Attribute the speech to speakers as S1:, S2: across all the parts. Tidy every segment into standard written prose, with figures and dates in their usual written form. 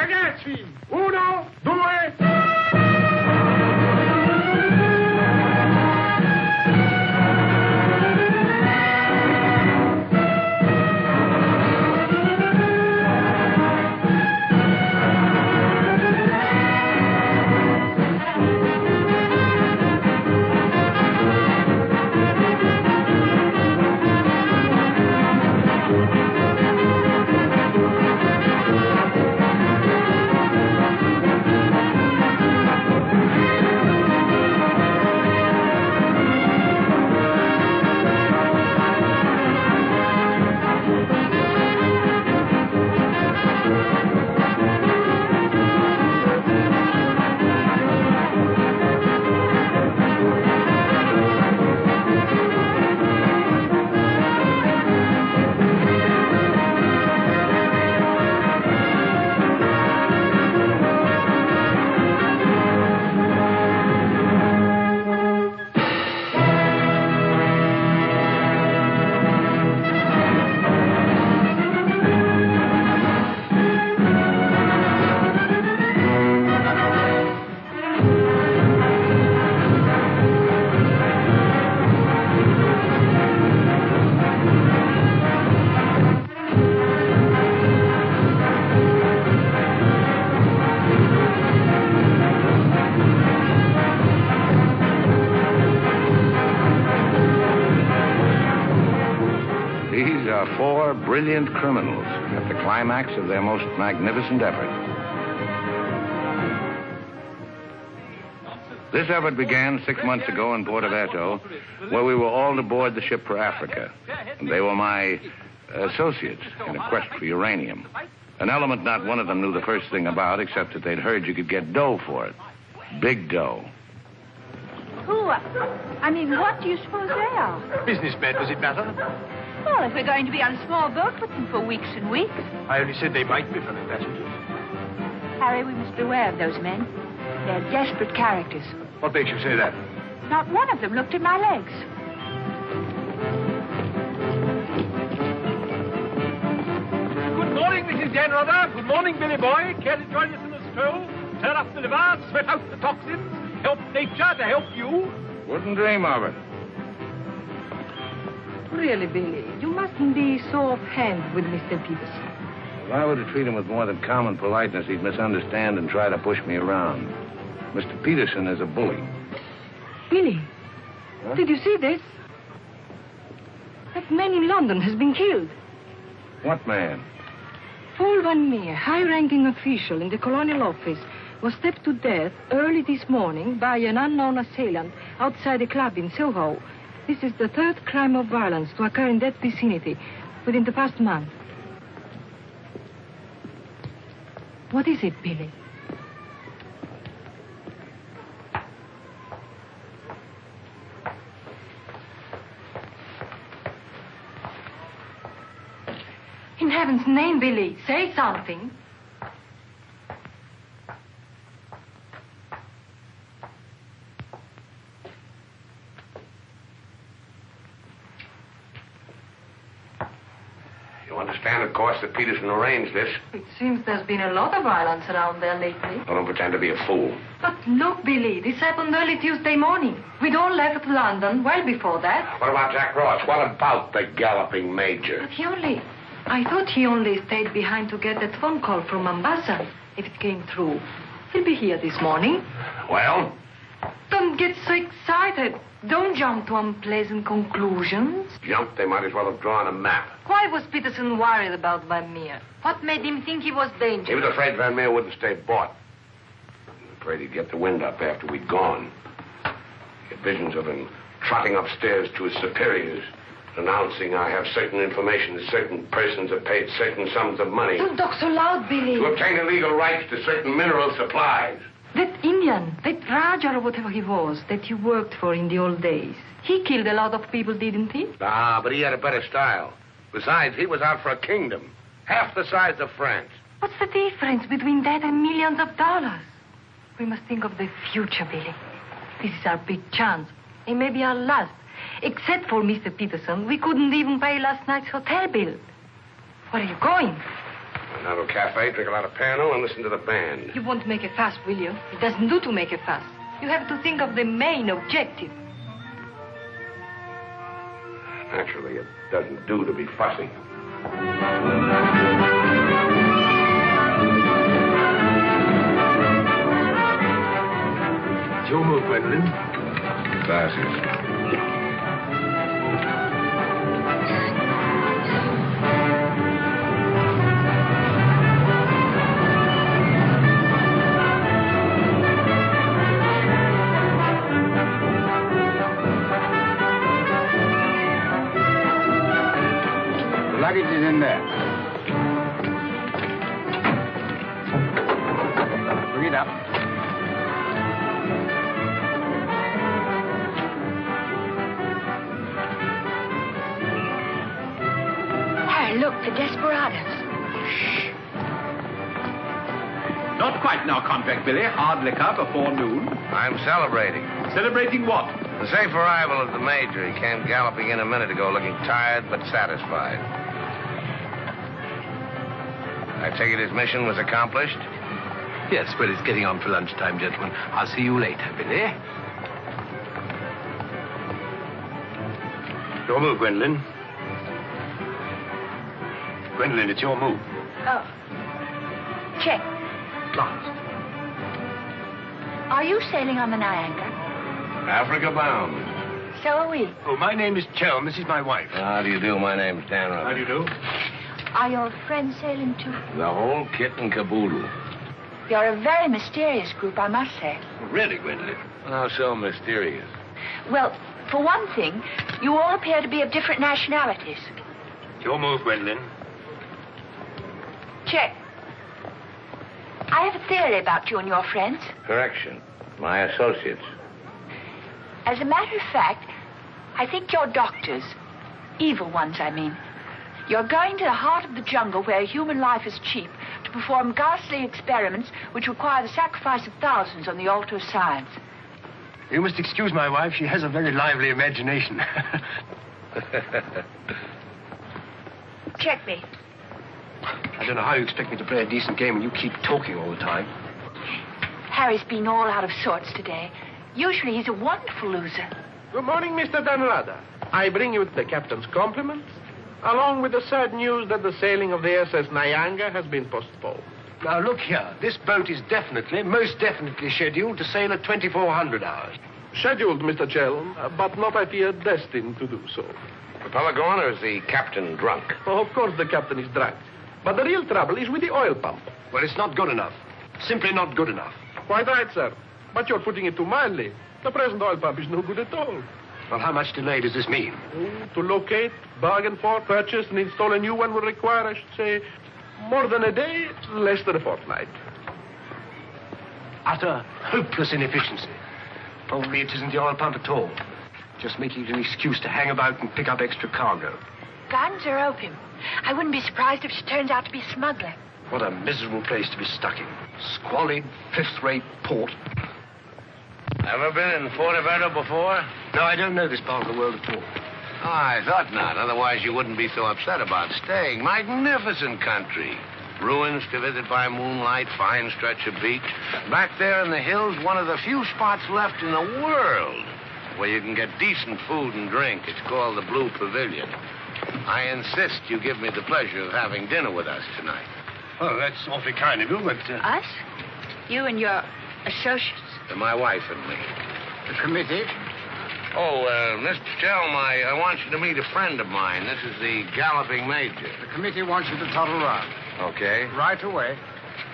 S1: Ragazzi, 1, 2...
S2: Brilliant criminals at the climax of their most magnificent effort. This effort began 6 months ago in Porto, where we were all aboard the ship for Africa. And they were my associates in a quest for uranium. An element not one of them knew the first thing about, except that they'd heard you could get dough for it. Big dough.
S3: Who? I mean, what do you suppose they are?
S1: Businessmen, does it matter?
S3: Well, if we're going to be on a small boat with them for weeks and weeks.
S1: I only said they might be fellow passengers.
S3: Harry, we must beware of those men. They're desperate characters.
S1: What makes you say that?
S3: Not one of them looked at my legs.
S1: Good morning, Mrs. Dannreuther. Good morning, Billy boy. Care to join us in a stroll? Turn up the liver, sweat out the toxins, help nature to help you?
S2: Wouldn't dream of it.
S4: Really, Billy, you mustn't be so offhand with Mr. Peterson.
S2: If I were to treat him with more than common politeness, he'd misunderstand and try to push me around. Mr. Peterson is a bully.
S4: Billy, did you see this? That man in London has been killed.
S2: What man?
S4: Paul Van Meer, high-ranking official in the colonial office, was stabbed to death early this morning by an unknown assailant outside a club in Soho. This is the third crime of violence to occur in that vicinity within the past month. What is it, Billy? In heaven's name, Billy, say something.
S2: Understand, of course, that Peterson arranged this.
S4: It seems there's been a lot of violence around there lately.
S2: I don't pretend to be a fool.
S4: But look, Billy, this happened early Tuesday morning. We'd all left London well before that.
S2: What about Jack Ross? What about the galloping major?
S4: But I thought he only stayed behind to get that phone call from Mombasa. If it came through, he'll be here this morning.
S2: Well?
S4: Don't get so excited. Don't jump to unpleasant conclusions.
S2: Jump? They might as well have drawn a map.
S4: Why was Peterson worried about Van Meer? What made him think he was dangerous?
S2: He was afraid Van Meer wouldn't stay bought. Afraid he'd get the wind up after we'd gone. He had visions of him trotting upstairs to his superiors, announcing I have certain information that certain persons have paid certain sums of money.
S4: Don't talk so loud, Billy.
S2: To obtain illegal rights to certain mineral supplies.
S4: That Indian, that Raja or whatever he was, that you worked for in the old days, he killed a lot of people, didn't he?
S2: Ah, but he had a better style. Besides, he was out for a kingdom, half the size of France.
S4: What's the difference between that and millions of dollars? We must think of the future, Billy. This is our big chance. It may be our last. Except for Mr. Peterson, we couldn't even pay last night's hotel bill. Where are you going?
S2: Have a cafe, drink a lot of Perrone, and listen to the band.
S4: You won't make a fuss, will you? It doesn't do to make a fuss. You have to think of the main objective.
S2: Naturally, it doesn't do to be fussy.
S1: It's your move, Gwendolyn.
S2: Glasses.
S5: Luggage is in there. Bring it up.
S3: Harry, look, the desperados.
S1: Shh. Not quite now, Convict Billy. Hard liquor before noon.
S2: I'm celebrating.
S1: Celebrating what?
S2: The safe arrival of the Major. He came galloping in a minute ago looking tired but satisfied. I take it his mission was accomplished?
S1: Yes, well, it's getting on for lunchtime, gentlemen. I'll see you later, Billy. Your move, Gwendolyn. Gwendolyn, it's your move.
S3: Oh. Check.
S1: Last.
S3: Are you sailing on the Niagara?
S2: Africa bound.
S3: So are we.
S1: Oh, my name is Chelm. This is my wife.
S2: How do you do? My name's Dannreuther.
S1: How do you do?
S3: Are your friends sailing too?
S2: The whole kit and caboodle.
S3: You're a very mysterious group, I must say.
S1: Really, Gwendolyn?
S2: How so mysterious?
S3: Well, for one thing, you all appear to be of different nationalities.
S1: It's your move, Gwendolyn.
S3: Check. I have a theory about you and your friends.
S2: Correction. My associates.
S3: As a matter of fact, I think you're doctors. Evil ones, I mean. You're going to the heart of the jungle where human life is cheap to perform ghastly experiments which require the sacrifice of thousands on the altar of science.
S1: You must excuse my wife. She has a very lively imagination.
S3: Check me.
S1: I don't know how you expect me to play a decent game when you keep talking all the time.
S3: Harry's been all out of sorts today. Usually he's a wonderful loser.
S6: Good morning, Mr. Dannreuther. I bring you the captain's compliments, along with the sad news that the sailing of the SS Niagara has been postponed.
S1: Now, look here. This boat is most definitely scheduled to sail at 2400 hours.
S6: Scheduled, Mr. Chelm, but not, I fear, destined to do so.
S2: The fella gone, or is the captain drunk?
S6: Oh, of course the captain is drunk. But the real trouble is with the oil pump.
S1: Well, it's not good enough. Simply not good enough.
S6: Quite right, sir. But you're putting it too mildly. The present oil pump is no good at all.
S1: Well, how much delay does this mean?
S6: Oh, to locate, bargain for, purchase, and install a new one will require, I should say, more than a day, less than a fortnight.
S1: Utter, hopeless inefficiency. Probably it isn't the oil pump at all. Just making it an excuse to hang about and pick up extra cargo.
S3: Guns or opium? I wouldn't be surprised if she turns out to be a smuggler.
S1: What a miserable place to be stuck in. Squalid, fifth-rate port.
S2: Ever been in Portobello before?
S1: No, I don't know this part of the world at all.
S2: Oh, I thought not. Otherwise, you wouldn't be so upset about staying. Magnificent country. Ruins to visit by moonlight, fine stretch of beach. Back there in the hills, one of the few spots left in the world where you can get decent food and drink. It's called the Blue Pavilion. I insist you give me the pleasure of having dinner with us tonight.
S1: Oh, that's awfully kind of you, but...
S3: Us? You and your associates?
S2: My wife and me.
S5: The committee?
S2: Oh, Mr. Chelm, I want you to meet a friend of mine. This is the Galloping Major.
S5: The committee wants you to toddle round.
S2: Okay.
S5: Right away.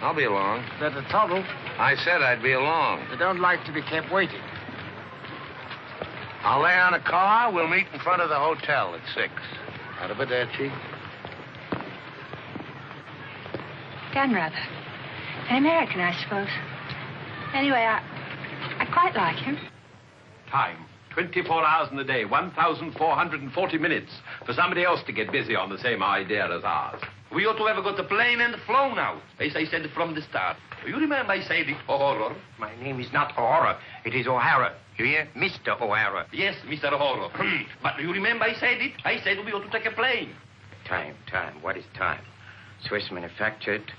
S2: I'll be along.
S5: Better toddle.
S2: I said I'd be along.
S5: They don't like to be kept waiting.
S2: I'll lay on a car. We'll meet in front of the hotel at 6. Arrivederci.
S3: Dannreuther. An American, I suppose. Anyway, I quite like him.
S1: Time. 24 hours in the day, 1,440 minutes for somebody else to get busy on the same idea as ours. We ought to have got the plane and flown out, as I said from the start. You remember I said it, O'Hara?
S7: My name is not O'Hara. It is O'Hara. You hear? Mr. O'Hara.
S1: Yes, Mr. O'Hara. But you remember I said it? I said we ought to take a plane.
S7: Time. What is time? Swiss manufactured,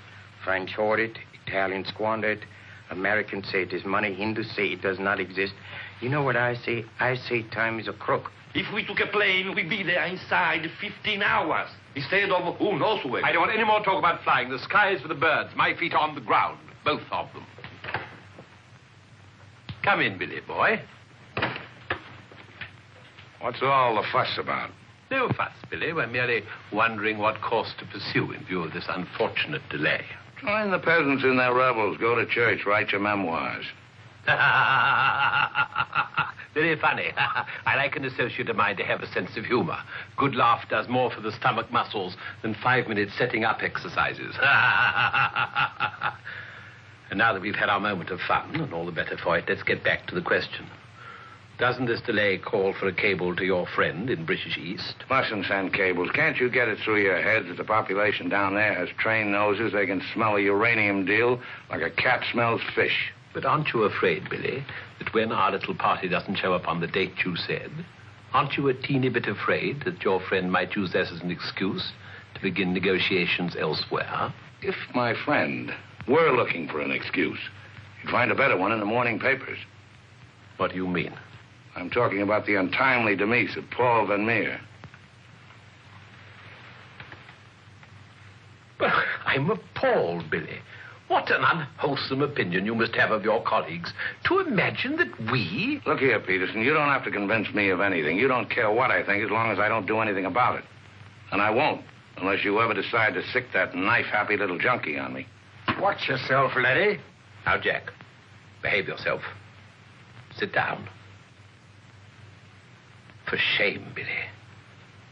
S7: French hoarded, Italian squandered, Americans say it is money, Hindus say it does not exist. You know what I say? I say time is a crook.
S1: If we took a plane, we'd be there inside 15 hours. Instead of who knows where. I don't want any more talk about flying. The sky is for the birds. My feet are on the ground. Both of them. Come in, Billy boy.
S2: What's all the fuss about?
S1: No fuss, Billy. We're merely wondering what course to pursue in view of this unfortunate delay.
S2: Join the peasants in their revels. Go to church. Write your memoirs.
S1: Very funny. I like an associate of mine to have a sense of humor. Good laugh does more for the stomach muscles than 5 minutes setting up exercises. And now that we've had our moment of fun, and all the better for it, let's get back to the question. Doesn't this delay call for a cable to your friend in British East?
S2: Mustn't send cables. Can't you get it through your heads that the population down there has trained noses? They can smell a uranium deal like a cat smells fish.
S1: But aren't you afraid, Billy, that when our little party doesn't show up on the date you said, aren't you a teeny bit afraid that your friend might use this as an excuse to begin negotiations elsewhere?
S2: If my friend were looking for an excuse, you'd find a better one in the morning papers.
S1: What do you mean?
S2: I'm talking about the untimely demise of Paul Van Meer.
S1: I'm appalled, Billy. What an unwholesome opinion you must have of your colleagues to imagine that we...
S2: Look here, Peterson, you don't have to convince me of anything. You don't care what I think as long as I don't do anything about it. And I won't, unless you ever decide to sick that knife-happy little junkie on me.
S5: Watch yourself, laddie.
S1: Now, Jack, behave yourself. Sit down. For shame, Billy.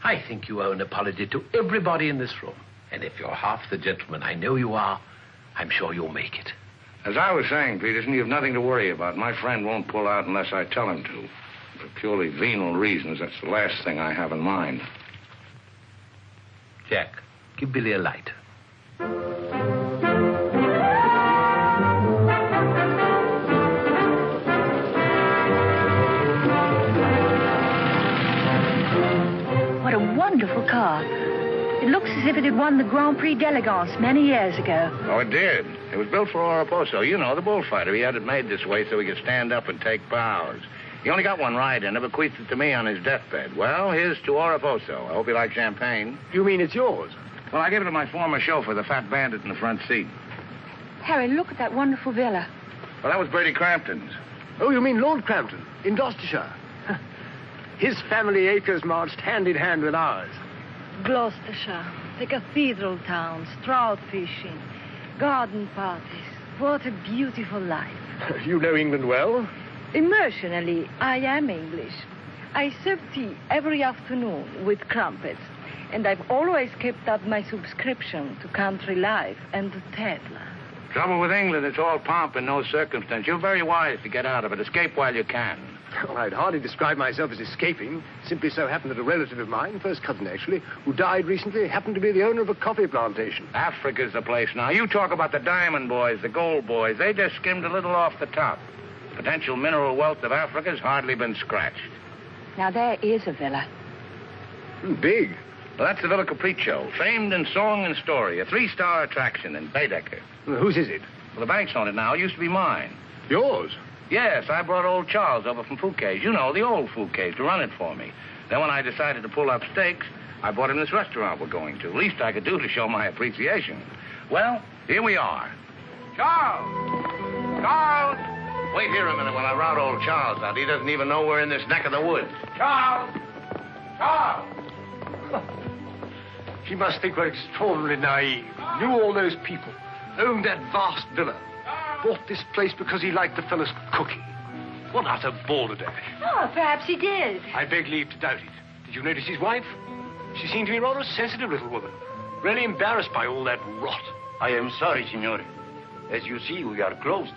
S1: I think you owe an apology to everybody in this room. And if you're half the gentleman I know you are, I'm sure you'll make it.
S2: As I was saying, Peterson, you've nothing to worry about. My friend won't pull out unless I tell him to. For purely venal reasons, that's the last thing I have in mind.
S1: Jack, give Billy a light.
S3: What a wonderful car. It looks as if it had won the Grand Prix d'Elegance many years ago.
S2: Oh, it did. It was built for Oraposo. You know, the bullfighter. He had it made this way so he could stand up and take bows. He only got one ride in it, bequeathed it to me on his deathbed. Well, here's to Oraposo. I hope you like champagne.
S5: You mean it's yours?
S2: Well, I gave it to my former chauffeur, the fat bandit in the front seat.
S3: Harry, look at that wonderful villa.
S2: Well, that was Bertie Crampton's.
S5: Oh, you mean Lord Crampton, in Gloucestershire. His family acres marched hand in hand with ours.
S4: Gloucestershire, the cathedral towns, trout fishing, garden parties. What a beautiful life.
S5: You know England well?
S4: Emotionally, I am English. I serve tea every afternoon with crumpets, and I've always kept up my subscription to Country Life and to Tetler.
S2: Trouble with England, it's all pomp and no circumstance. You're very wise to get out of it. Escape while you can.
S5: Well, I'd hardly describe myself as escaping. Simply so happened that a relative of mine, first cousin actually, who died recently, happened to be the owner of a coffee plantation.
S2: Africa's the place now. You talk about the diamond boys, the gold boys. They just skimmed a little off the top. Potential mineral wealth of Africa's hardly been scratched.
S3: Now, there is a villa.
S5: Big.
S2: Well, that's the Villa Capriccio, famed in song and story, a 3-star attraction in Baedeker.
S5: Well, whose is it?
S2: Well, the bank's on it now. It used to be mine.
S5: Yours?
S2: Yes, I brought old Charles over from Fouquet's. You know, the old Fouquet's, to run it for me. Then when I decided to pull up stakes, I bought him this restaurant we're going to. Least I could do to show my appreciation. Well, here we are. Charles! Charles! Wait here a minute while I rout old Charles out. He doesn't even know we're in this neck of the woods. Charles! Charles!
S5: He must think we're extraordinarily naive. Knew all those people. Owned that vast villa. Bought this place because he liked the fellow's cooking. What utter balderdash.
S3: Oh, perhaps he did.
S5: I beg leave to doubt it. Did you notice his wife? She seemed to be rather a sensitive little woman. Really embarrassed by all that rot.
S8: I am sorry, signore. As you see, we are closed.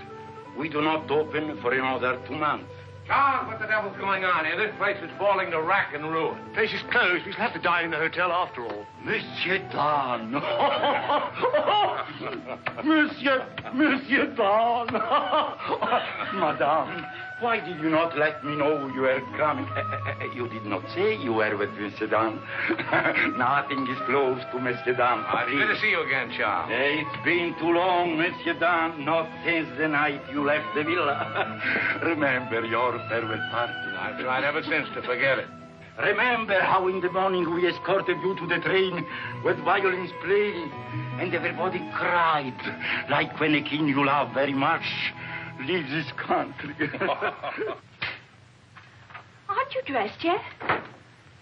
S8: We do not open for another 2 months.
S2: Charles, what the devil's going on here? This place is falling to rack and ruin.
S5: Place is closed. We shall have to dine in the hotel after all.
S8: Monsieur Dan. Monsieur Dan. Madame, Why did you not let me know you were coming? You did not say you were with Monsieur Dan. Nothing is close to Monsieur Dan.
S2: Good to see you again, Charles.
S8: It's been too long, Monsieur Dan. Not since the night you left the villa. Remember your farewell party.
S2: I've tried ever since to forget it.
S8: Remember how in the morning we escorted you to the train with violins playing and everybody cried like when a king you love very much leaves his country.
S3: Aren't you dressed yet?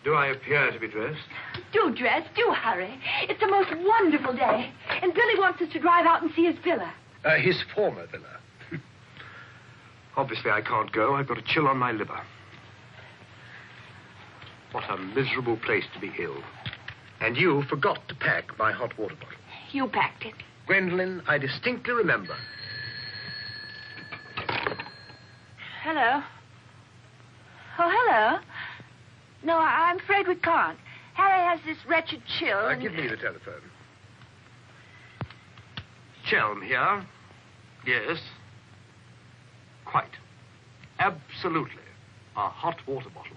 S5: Do I appear to be dressed?
S3: Do dress, do hurry. It's the most wonderful day. And Billy wants us to drive out and see his villa.
S5: His former villa. Obviously, I can't go. I've got a chill on my liver. What a miserable place to be ill. And you forgot to pack my hot water bottle.
S3: You packed it.
S5: Gwendolyn, I distinctly remember.
S3: Hello. Oh, hello. No, I'm afraid we can't. Harry has this wretched chill.
S5: Give me the telephone. Chelm here. Yes. Quite. Absolutely. A hot water bottle.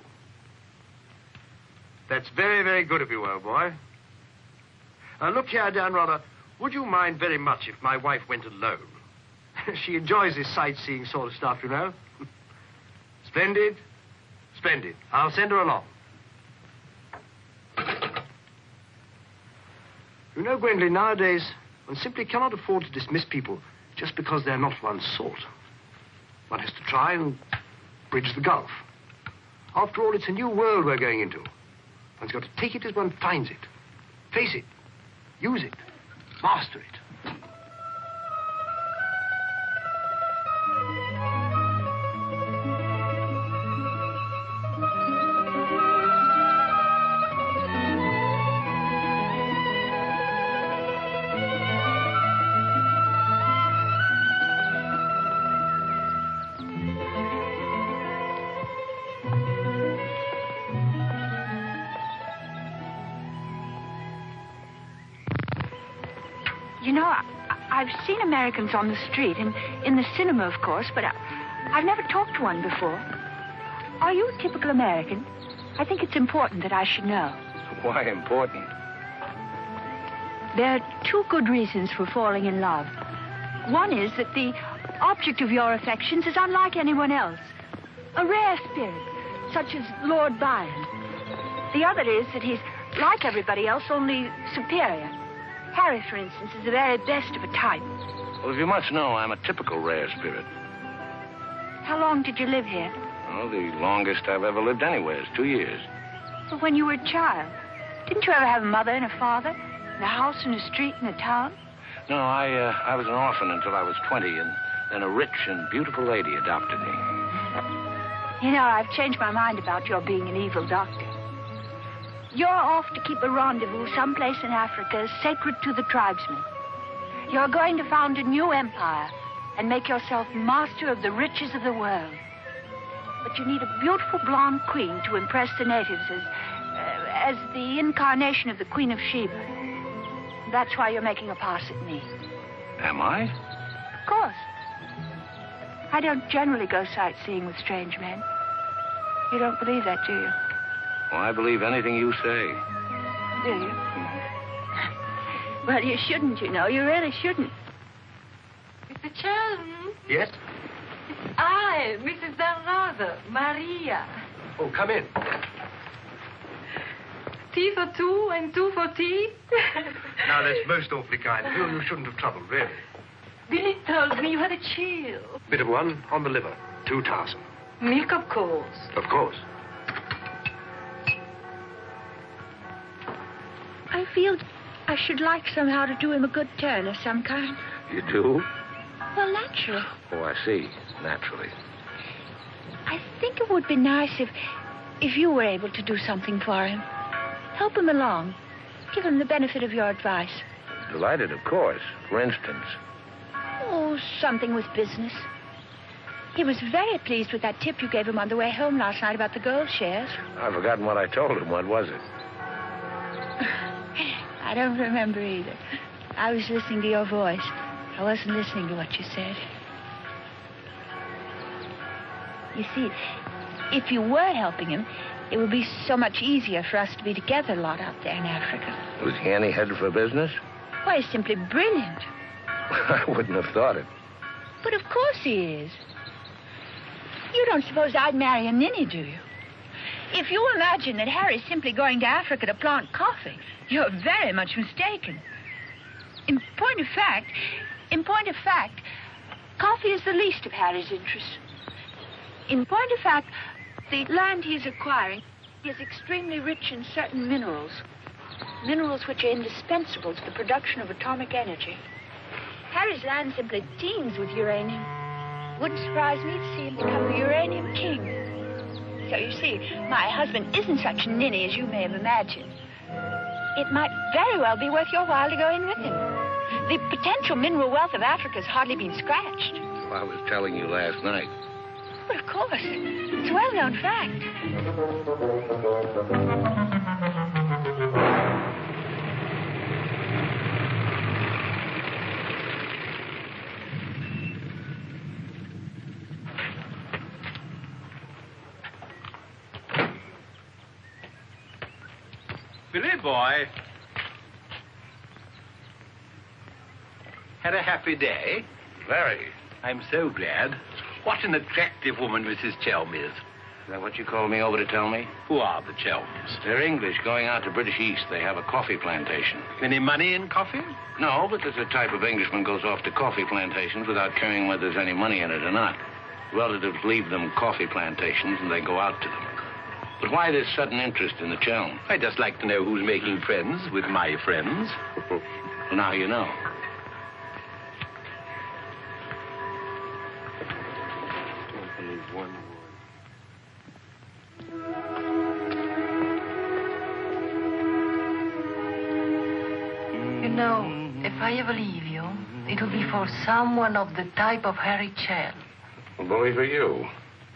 S5: That's very, very good of you, old boy. Look here, Dannreuther, would you mind very much if my wife went alone? She enjoys this sightseeing sort of stuff, you know. Splendid. Splendid. I'll send her along. You know, Gwendolyn, nowadays, one simply cannot afford to dismiss people just because they're not one's sort. One has to try and bridge the gulf. After all, it's a new world we're going into. One's got to take it as one finds it. Face it. Use it. Master it.
S3: You know, I've seen Americans on the street and in the cinema, of course, but I've never talked to one before. Are you a typical American? I think it's important that I should know.
S2: Why important?
S3: There are two good reasons for falling in love. One is that the object of your affections is unlike anyone else. A rare spirit, such as Lord Byron. The other is that he's like everybody else, only superior. Harry, for instance, is the very best of a type.
S2: Well, if you must know, I'm a typical rare spirit.
S3: How long did you live here?
S2: Well, the longest I've ever lived anywhere is 2 years.
S3: Well, when you were a child. Didn't you ever have a mother and a father? In a house and a street in a town?
S2: No, I was an orphan until I was 20, and then a rich and beautiful lady adopted me.
S3: You know, I've changed my mind about your being an evil doctor. You're off to keep a rendezvous someplace in Africa sacred to the tribesmen. You're going to found a new empire and make yourself master of the riches of the world. But you need a beautiful blonde queen to impress the natives as the incarnation of the Queen of Sheba. That's why you're making a pass at me.
S2: Am I?
S3: Of course. I don't generally go sightseeing with strange men. You don't believe that, do you?
S2: Well, I believe anything you say.
S3: Do you? Well, you shouldn't, you know. You really shouldn't.
S4: Mr. Chelm?
S5: Yes?
S4: It's I, Mrs. Dannreuther, Maria.
S5: Oh, come in.
S4: Tea for two and two for tea?
S5: Now, that's most awfully kind. You shouldn't have troubled, really.
S4: Billy told me you had a chill.
S5: Bit of one on the liver. 2 tarsal.
S4: Milk, of course.
S5: Of course.
S3: I feel I should like somehow to do him a good turn of some kind.
S2: You do?
S3: Well, naturally.
S2: Oh, I see. Naturally.
S3: I think it would be nice if you were able to do something for him. Help him along. Give him the benefit of your advice.
S2: Delighted, of course. For instance.
S3: Oh, something with business. He was very pleased with that tip you gave him on the way home last night about the gold shares.
S2: I've forgotten what I told him. What was it?
S3: I don't remember either. I was listening to your voice. I wasn't listening to what you said. You see, if you were helping him, it would be so much easier for us to be together a lot out there in Africa.
S2: Was he any headed for business?
S3: Why, he's simply brilliant.
S2: I wouldn't have thought it.
S3: But of course he is. You don't suppose I'd marry a ninny, do you? If you imagine that Harry's simply going to Africa to plant coffee, you're very much mistaken. In point of fact, coffee is the least of Harry's interests. In point of fact, the land he's acquiring is extremely rich in certain minerals. Minerals which are indispensable to the production of atomic energy. Harry's land simply teems with uranium. Wouldn't surprise me to see him become the uranium king. So you see, my husband isn't such a ninny as you may have imagined. It might very well be worth your while to go in with him. The potential mineral wealth of Africa's hardly been scratched.
S2: Well, I was telling you last night.
S3: Well, of course. It's a well-known fact.
S1: Billy boy. Had a happy day?
S2: Very.
S1: I'm so glad. What an attractive woman Mrs. Chelm is.
S2: Is that what you called me over to tell me?
S1: Who are the Chelms?
S2: They're English going out to British East. They have a coffee plantation.
S1: Any money in coffee?
S2: No, but there's a type of Englishman goes off to coffee plantations without caring whether there's any money in it or not. Relatives leave them coffee plantations and they go out to them. But why this sudden interest in the Chelm?
S1: I'd just like to know who's making friends with my friends.
S2: Well, now you know.
S4: You know, if I ever leave you, it'll be for someone of the type of Harry Chelm.
S2: Well, bully for you.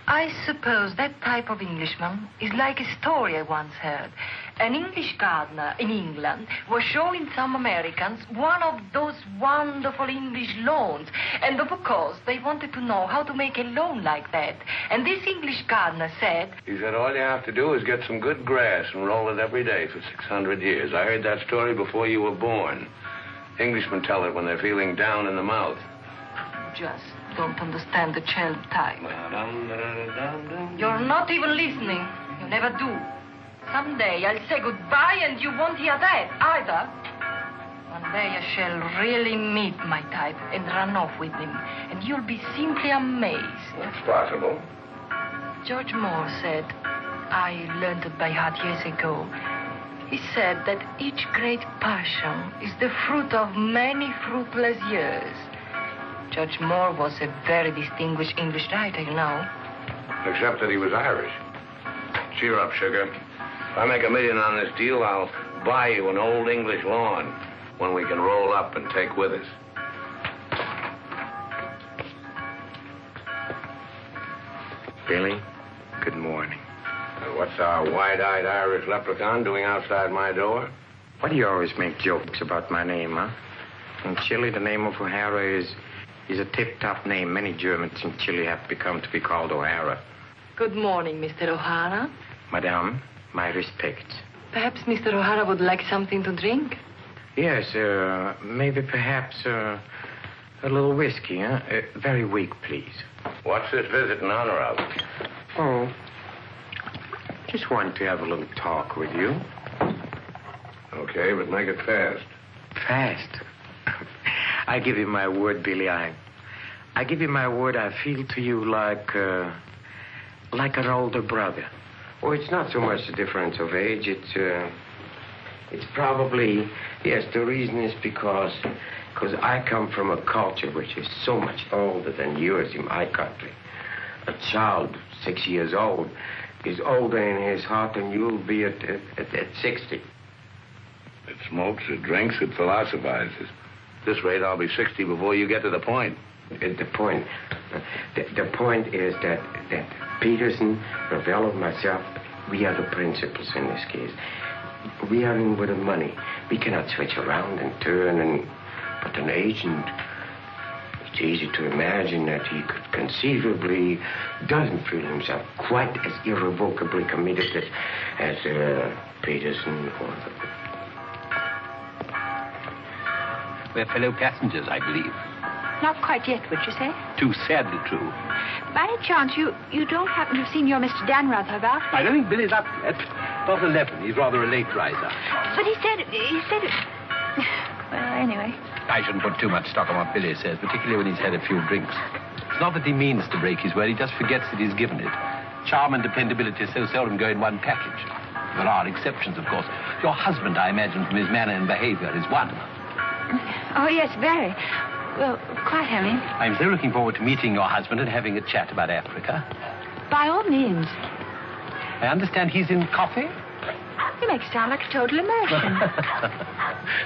S4: I suppose that type of Englishman is like a story I once heard. An English gardener in England was showing some Americans one of those wonderful English lawns. And of course, they wanted to know how to make a lawn like that. And this English gardener said...
S2: He said all you have to do is get some good grass and roll it every day for 600 years. I heard that story before you were born. Englishmen tell it when they're feeling down in the mouth.
S4: Just don't understand the Chelm type. You're not even listening. You never do. Someday I'll say goodbye and you won't hear that either. One day I shall really meet my type and run off with him. And you'll be simply amazed.
S2: That's possible.
S4: George Moore said, I learned it by heart years ago. He said that each great passion is the fruit of many fruitless years. Judge Moore was a very distinguished English writer, you know.
S2: Except that he was Irish. Cheer up, sugar. If I make $1 million on this deal, I'll buy you an old English lawn, one we can roll up and take with us.
S7: Billy, good morning.
S2: What's our wide-eyed Irish leprechaun doing outside my door?
S7: Why do you always make jokes about my name, huh? In Chile, the name of O'Hara is a tip-top name. Many Germans in Chile have become to be called O'Hara.
S4: Good morning, Mr. O'Hara.
S7: Madame, my respects.
S4: Perhaps Mr. O'Hara would like something to drink?
S7: Yes, maybe perhaps a little whiskey, huh? Very weak, please.
S2: What's this visit in honor of?
S7: Oh, just wanted to have a little talk with you.
S2: Okay, but make it fast.
S7: Fast? I give you my word, Billy. I give you my word. I feel to you like an older brother. Oh, it's not so much the difference of age. It's probably, yes, the reason is because I come from a culture which is so much older than yours in my country. A child 6 years old is older in his heart than you'll be at 60.
S2: It smokes, it drinks, it philosophizes. At this rate, I'll be 60 before you get to the point.
S7: The point is that Peterson, Ravello, and myself, we are the principals in this case. We are in with the money. We cannot switch around and turn, but an agent, he easy to imagine that he could conceivably doesn't feel himself quite as irrevocably committed as Peterson or
S1: We're fellow passengers, I believe.
S3: Not quite yet, would you say?
S1: Too sadly true.
S3: By any chance, you don't happen to have seen your Mr. Dannreuther about?
S1: I don't think Billy's up at about 11. He's rather a late riser.
S3: But he said it. Well, anyway.
S1: I shouldn't put too much stock on what Billy says, particularly when he's had a few drinks. It's not that he means to break his word, he just forgets that he's given it. Charm and dependability so seldom go in one package. There are exceptions, of course. Your husband, I imagine, from his manner and behavior, is one.
S3: Oh, yes, very. Well, quite, Harry.
S1: I'm so looking forward to meeting your husband and having a chat about Africa.
S3: By all means.
S1: I understand he's in coffee?
S3: You make it sound like a total American.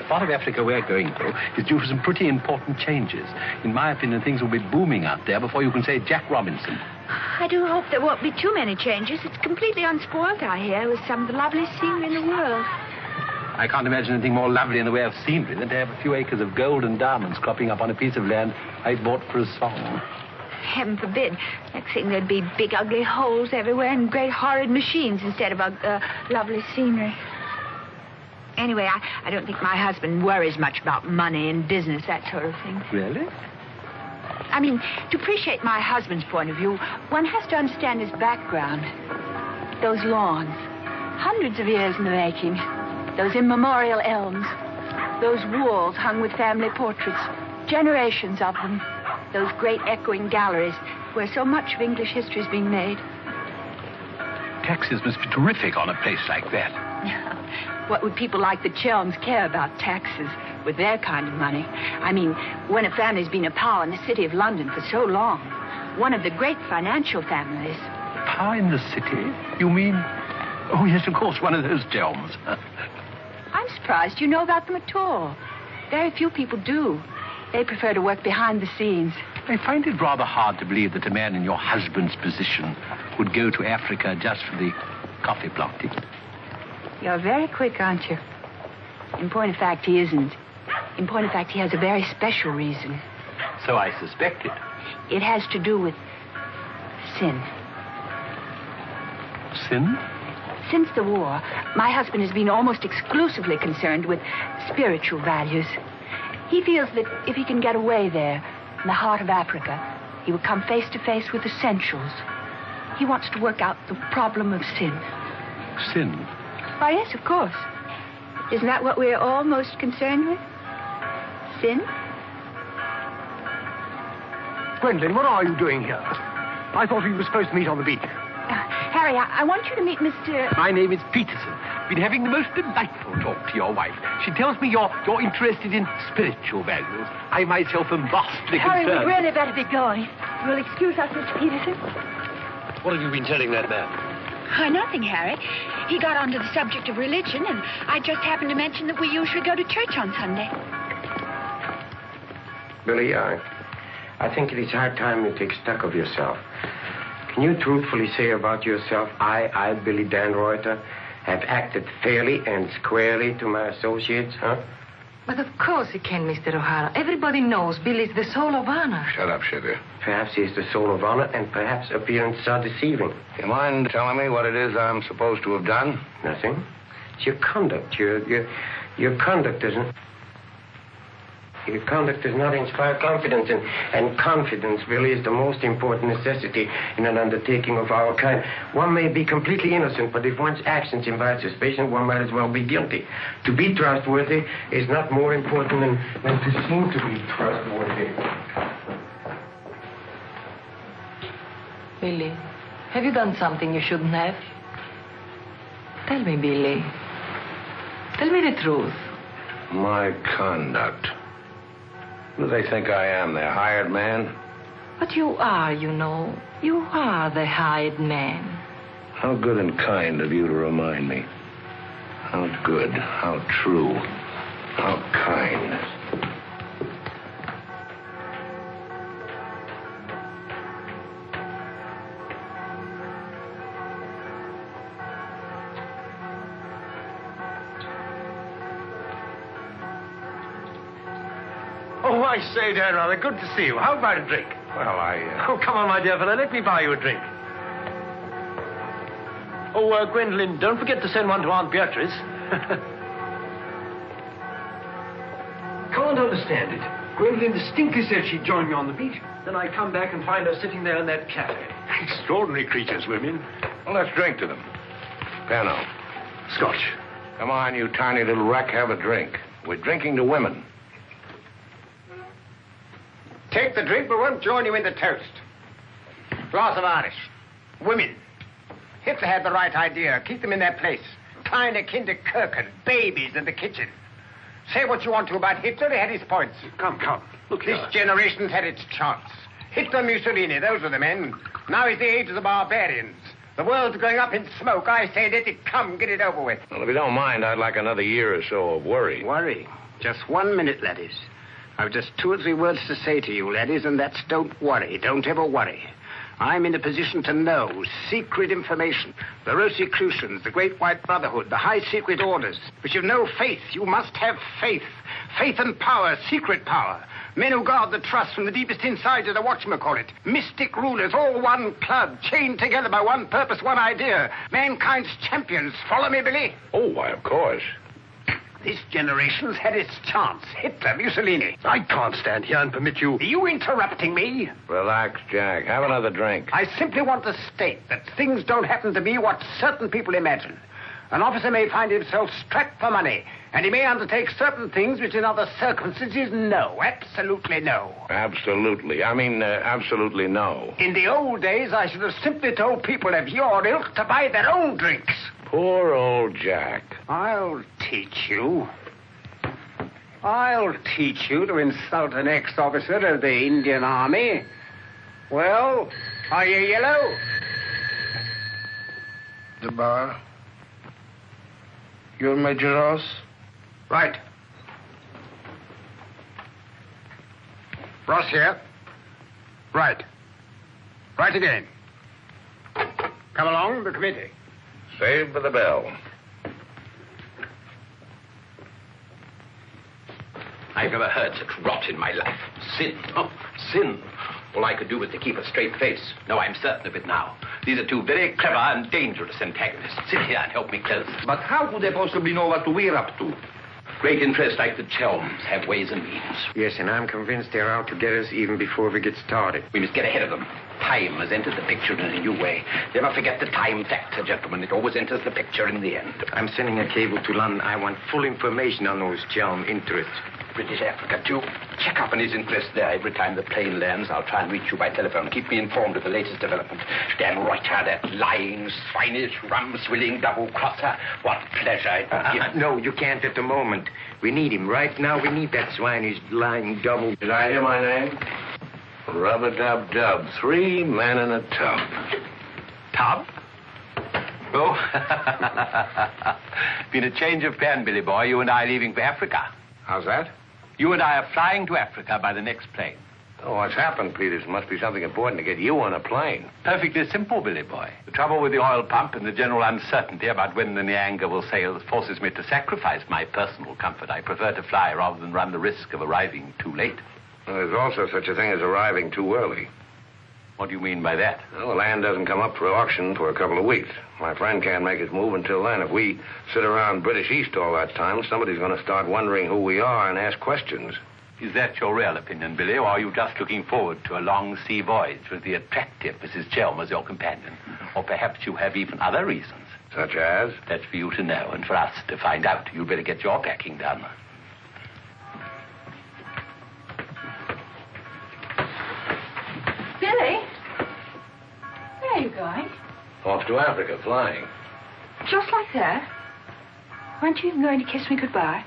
S1: Part of Africa we're going, though, is due for some pretty important changes. In my opinion, things will be booming out there before you can say Jack Robinson.
S3: I do hope there won't be too many changes. It's completely unspoiled, I hear, with some of the loveliest scenery in the world.
S1: I can't imagine anything more lovely in the way of scenery than to have a few acres of gold and diamonds cropping up on a piece of land I bought for a song.
S3: Heaven forbid. Next thing there'd be big, ugly holes everywhere and great, horrid machines instead of lovely scenery. Anyway, I don't think my husband worries much about money and business, that sort of thing.
S1: Really?
S3: I mean, to appreciate my husband's point of view, one has to understand his background. Those lawns, hundreds of years in the making. Those immemorial elms. Those walls hung with family portraits. Generations of them. Those great echoing galleries where so much of English history is being made.
S1: Taxes must be terrific on a place like that.
S3: What would people like the Chelms care about taxes with their kind of money? I mean, when a family's been a power in the city of London for so long, one of the great financial families.
S1: Power in the city? You mean... Oh, yes, of course, one of those Chelms.
S3: I'm surprised you know about them at all. Very few people do. They prefer to work behind the scenes.
S1: I find it rather hard to believe that a man in your husband's position would go to Africa just for the coffee planting.
S3: You're very quick, aren't you? In point of fact, he isn't. In point of fact, he has a very special reason.
S1: So I suspected.
S3: It has to do with sin.
S1: Sin?
S3: Since the war, my husband has been almost exclusively concerned with spiritual values. He feels that if he can get away there, in the heart of Africa, he will come face to face with essentials. He wants to work out the problem of sin.
S1: Sin?
S3: Why, yes, of course. Isn't that what we're all most concerned with? Sin?
S5: Gwendolyn, what are you doing here? I thought we were supposed to meet on the beach.
S3: Harry, I want you to meet Mr...
S1: My name is Peterson. Been having the most delightful talk to your wife. She tells me you're interested in spiritual values. I myself am vastly
S3: Harry,
S1: concerned.
S3: we'd really better be going. You'll excuse us, Mr. Peterson?
S1: What have you been telling that man?
S3: Oh, nothing, Harry. He got onto the subject of religion, and I just happened to mention that we usually go to church on Sunday.
S7: Billy, I think it is high time you take stock of yourself. Can you truthfully say about yourself, I, Billy Dannreuther, have acted fairly and squarely to my associates, huh?
S4: But of course he can, Mr. O'Hara. Everybody knows Billy's the soul of honor.
S2: Shut up, sugar.
S7: Perhaps he's the soul of honor, and perhaps appearances are deceiving.
S2: You mind telling me what it is I'm supposed to have done?
S7: Nothing. It's your conduct. Your conduct doesn't... Your conduct does not inspire confidence, and confidence, Billy, is the most important necessity in an undertaking of our kind. One may be completely innocent, but if one's actions invite suspicion, one might as well be guilty. To be trustworthy is not more important than to seem to be trustworthy.
S4: Billy, have you done something you shouldn't have? Tell me, Billy. Tell me the truth.
S2: My conduct. Who do they think I am, their hired man?
S4: But you are, you know. You are the hired man.
S2: How good and kind of you to remind me. How good, how true, how kind.
S5: Oh,
S9: I say, Dannreuther, good to see you. How about a drink?
S2: Well,
S9: Oh, come on, my dear fellow. Let me buy you a drink. Oh, Gwendolyn, don't forget to send one to Aunt Beatrice.
S5: Can't understand it. Gwendolyn distinctly said she'd join me on the beach. Then I come back and find her sitting there in that cafe.
S9: Extraordinary creatures, women.
S2: well, let's drink to them. Pano.
S5: Scotch.
S2: Come on, you tiny little wreck, have a drink. We're drinking to women.
S7: Take the drink, but won't join you in the toast. Glass of Irish. Women. Hitler had the right idea. Keep them in their place. Kleine Kinderkirchen, babies in the kitchen. Say what you want to about Hitler, he had his points.
S5: Come. Look here.
S7: This generation's had its chance. Hitler, Mussolini, those are the men. Now is the age of the barbarians. The world's going up in smoke. I say let it come, get it over with.
S2: Well, if you don't mind, I'd like another year or so of worry.
S7: Worry? Just 1 minute, laddies. I've just 2 or 3 words to say to you, laddies, and that's don't worry. Don't ever worry. I'm in a position to know secret information. The Rosicrucians, the Great White Brotherhood, the high secret orders. But you've no faith. You must have faith. Faith and power, secret power. Men who guard the trust from the deepest inside of the whatchamacallit. Mystic rulers, all one club, chained together by one purpose, one idea. Mankind's champions. Follow me, Billy?
S2: Oh, why, of course.
S7: This generation's had its chance. Hitler, Mussolini.
S5: I can't stand here and permit you...
S7: Are you interrupting me?
S2: Relax, Jack. Have another drink.
S7: I simply want to state that things don't happen to be what certain people imagine. An officer may find himself strapped for money, and he may undertake certain things which in other circumstances, no. Absolutely no.
S2: Absolutely. Absolutely no.
S7: In the old days, I should have simply told people of your ilk to buy their own drinks.
S2: Poor old Jack.
S7: I'll teach you. I'll teach you to insult an ex-officer of the Indian Army. Well, are you yellow?
S6: The bar. You're Major Ross?
S7: Right. Ross here. Right. Right again. Come along, the committee.
S2: Saved by the bell.
S1: I've never heard such rot in my life. Sin. Oh, sin. All I could do was to keep a straight face. No, I'm certain of it now. These are 2 very clever and dangerous antagonists. Sit here and help me close.
S8: But how could they possibly know what we're up to?
S1: Great interests like the Chelms have ways and means.
S7: Yes, and I'm convinced they're out to get us even before we get started.
S1: We must get ahead of them. Time has entered the picture in a new way. Never forget the time factor, gentlemen. It always enters the picture in the end.
S7: I'm sending a cable to London. I want full information on those Chelm interests.
S1: British Africa, too. Check up on his interest there. Every time the plane lands, I'll try and reach you by telephone. Keep me informed of the latest development. Dannreuther, that lying, swinish, rum-swilling double-crosser. What pleasure it would give.
S7: No, you can't at the moment. We need him. Right now, we need that swinish, lying double...
S2: Did I hear my name? Rub-a-dub-dub. 3 men in a tub.
S1: Tub? Oh. Been a change of plan, Billy boy. You and I leaving for Africa.
S2: How's that?
S1: You and I are flying to Africa by the next plane.
S2: Oh, what's happened, Peters? Must be something important to get you on a plane.
S1: Perfectly simple, Billy boy. The trouble with the oil pump and the general uncertainty about when the Nyanga will sail forces me to sacrifice my personal comfort. I prefer to fly rather than run the risk of arriving too late.
S2: Well, there's also such a thing as arriving too early.
S1: What do you mean by that?
S2: Well, the land doesn't come up for auction for a couple of weeks. My friend can't make his move until then. If we sit around British East all that time, somebody's going to start wondering who we are and ask questions.
S1: Is that your real opinion, Billy, or are you just looking forward to a long sea voyage with the attractive Mrs. Chelm as your companion? Or perhaps you have even other reasons.
S2: Such as?
S1: That's for you to know and for us to find out. You'd better get your packing done.
S3: Billy? Where are you going?
S2: Off to Africa, flying.
S3: Just like that? Weren't you even going to kiss me goodbye?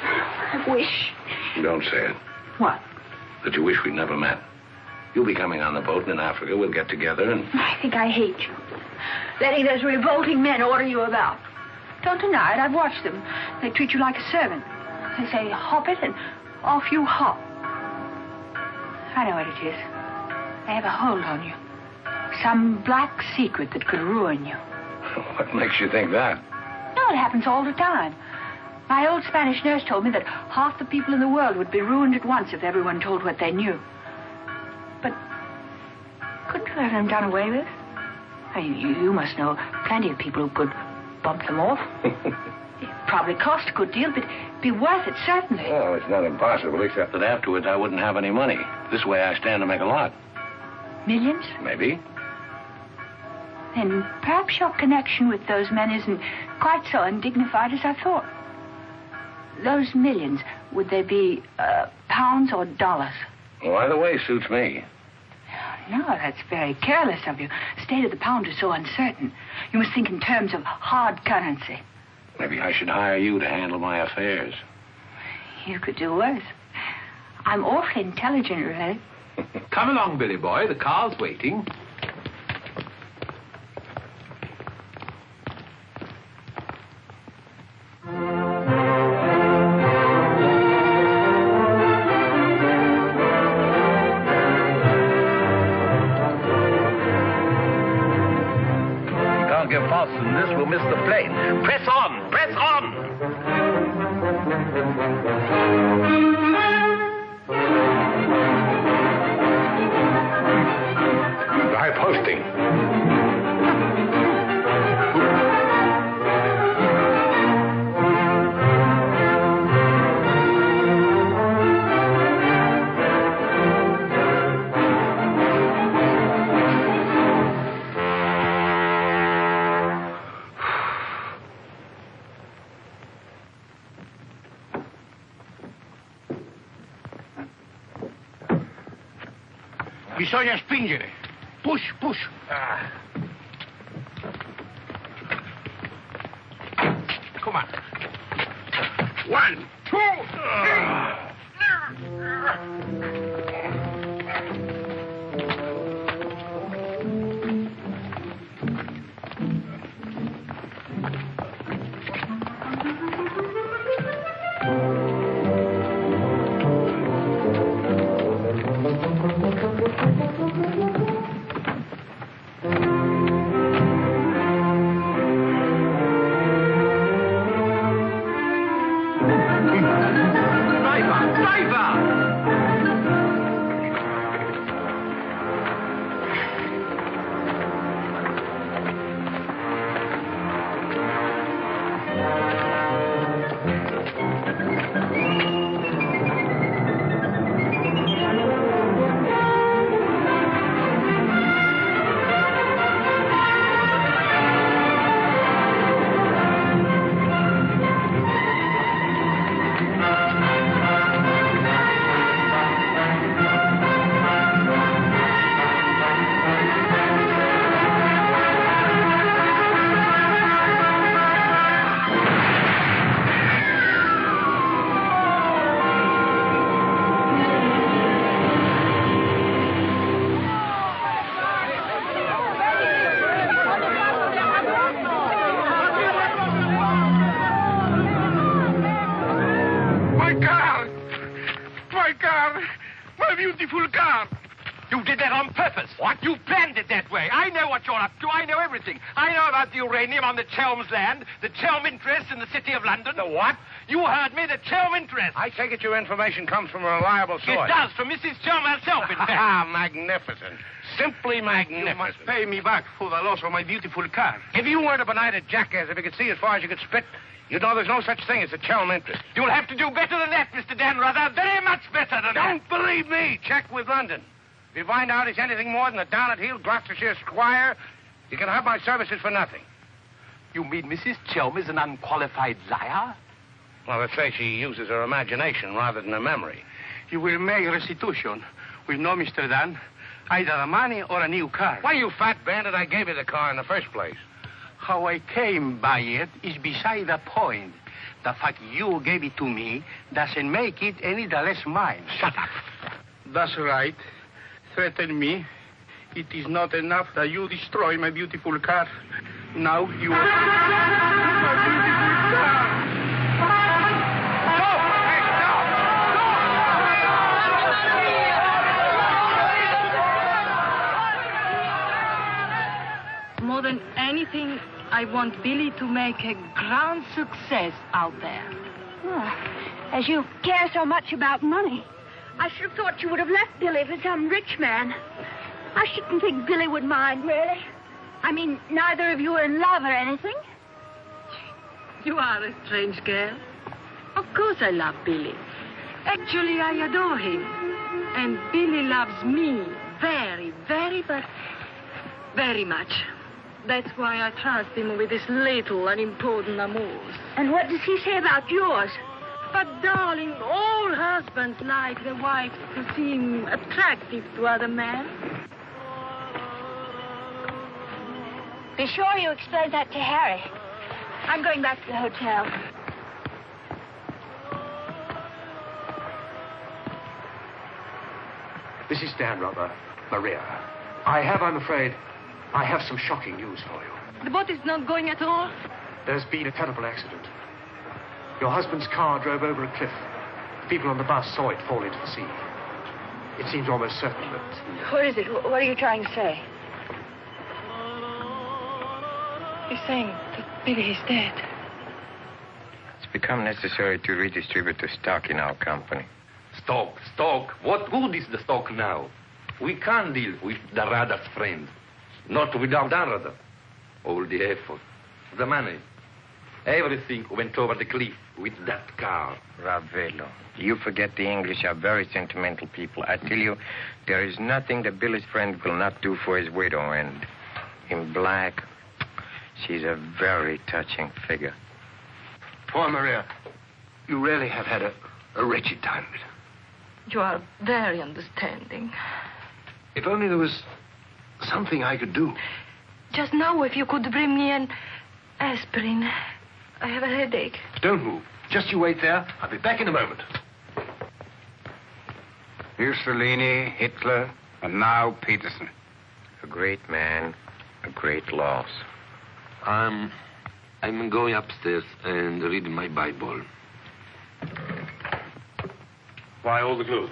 S3: I wish.
S2: Don't say it.
S3: What?
S2: That you wish we'd never met. You'll be coming on the boat, and in Africa we'll get together and...
S3: I think I hate you. Letting those revolting men order you about. Don't deny it. I've watched them. They treat you like a servant. They say, hop it, and off you hop. I know what it is. They have a hold on you. Some black secret that could ruin you.
S2: What makes you think that?
S3: No, know, it happens all the time. My old Spanish nurse told me that half the people in the world would be ruined at once if everyone told what they knew. But couldn't you let them done away with? I mean, you must know plenty of people who could bump them off. It probably cost a good deal, but it'd be worth it, certainly.
S2: Well, it's not impossible, except that afterwards I wouldn't have any money. This way I stand to make a lot.
S3: Millions?
S2: Maybe.
S3: Then perhaps your connection with those men isn't quite so undignified as I thought. Those millions, would they be pounds or dollars?
S2: Well, either way suits me.
S3: No, that's very careless of you. The state of the pound is so uncertain. You must think in terms of hard currency.
S2: Maybe I should hire you to handle my affairs.
S3: You could do worse. I'm awfully intelligent, really.
S1: Come along, Billy boy. The car's waiting.
S2: Get faster than this, we'll miss the plane. Press on! Press on! High posting.
S8: Bisogna spingere. Push, push. Come on. 1, 2,
S1: beautiful car. You did that on purpose. What? You planned it that way. I know what you're up to. I know everything. I know about the uranium on the Chelm's land, the Chelm interest in the city of London.
S2: The what?
S1: You heard me, the Chelm interest.
S2: I take it your information comes from a reliable source.
S1: It does, from Mrs. Chelm herself, in fact.
S2: Ah, magnificent. Simply magnificent.
S8: You must pay me back for the loss of my beautiful car.
S2: If you weren't a benighted jackass, if you could see as far as you could spit, you'd know there's no such thing as a Chelm interest.
S1: You'll have to do better than that, Mr. Dannreuther. Very much better than that.
S2: Don't believe me. Check with London. If you find out he's anything more than a down-at-heel Gloucestershire squire, you can have my services for nothing.
S1: You mean Mrs. Chelm is an unqualified liar?
S2: Well, let's say she uses her imagination rather than her memory.
S8: You will make restitution. We know, Mr. Dan, either the money or a new car.
S2: Why, you fat bandit, I gave you the car in the first place.
S8: How I came by it is beside the point. The fact you gave it to me doesn't make it any the less mine.
S2: Shut up.
S8: That's right. Threaten me. It is not enough that you destroy my beautiful car. Now you... my beautiful car.
S4: More than anything, I I want Billy to make a grand success out there.
S10: Oh, as you care so much about money, I should have thought you would have left Billy for some rich man. I shouldn't think Billy would mind, really. I mean, neither of you are in love or anything.
S4: You are a strange girl. Of course I love Billy. Actually, I adore him. And Billy loves me very, very much. That's why I trust him with his little unimportant amours.
S10: And what does he say about yours?
S4: But, darling, all husbands like their wives to seem attractive to other men.
S10: Be sure you explain that to Harry. I'm going back to the hotel.
S5: This is Dannreuther, Maria. I'm afraid, I have some shocking news for you.
S4: The boat is not going at all?
S5: There's been a terrible accident. Your husband's car drove over a cliff. The people on the bus saw it fall into the sea. It seems almost certain that...
S3: What is it? What are you trying to say?
S4: He's saying that Billy is dead.
S7: It's become necessary to redistribute the stock in our company.
S1: Stock. What good is the stock now? We can't deal with Dannreuther's friend. Not without Dannreuther. All the effort, the money, everything went over the cliff with that car.
S7: Ravello, you forget the English are very sentimental people. I tell you, there is nothing that Billy's friend will not do for his widow. And in black, she's a very touching figure.
S5: Poor Maria, you really have had a wretched time of it.
S4: You are very understanding.
S5: If only there was something I could do.
S4: Just now, if you could bring me an aspirin. I have a headache.
S5: Don't move. Just you wait there. I'll be back in a moment.
S2: Mussolini, Hitler, and now Peterson.
S7: A great man, a great loss.
S1: I'm going upstairs and reading my Bible.
S9: Why all the gloom?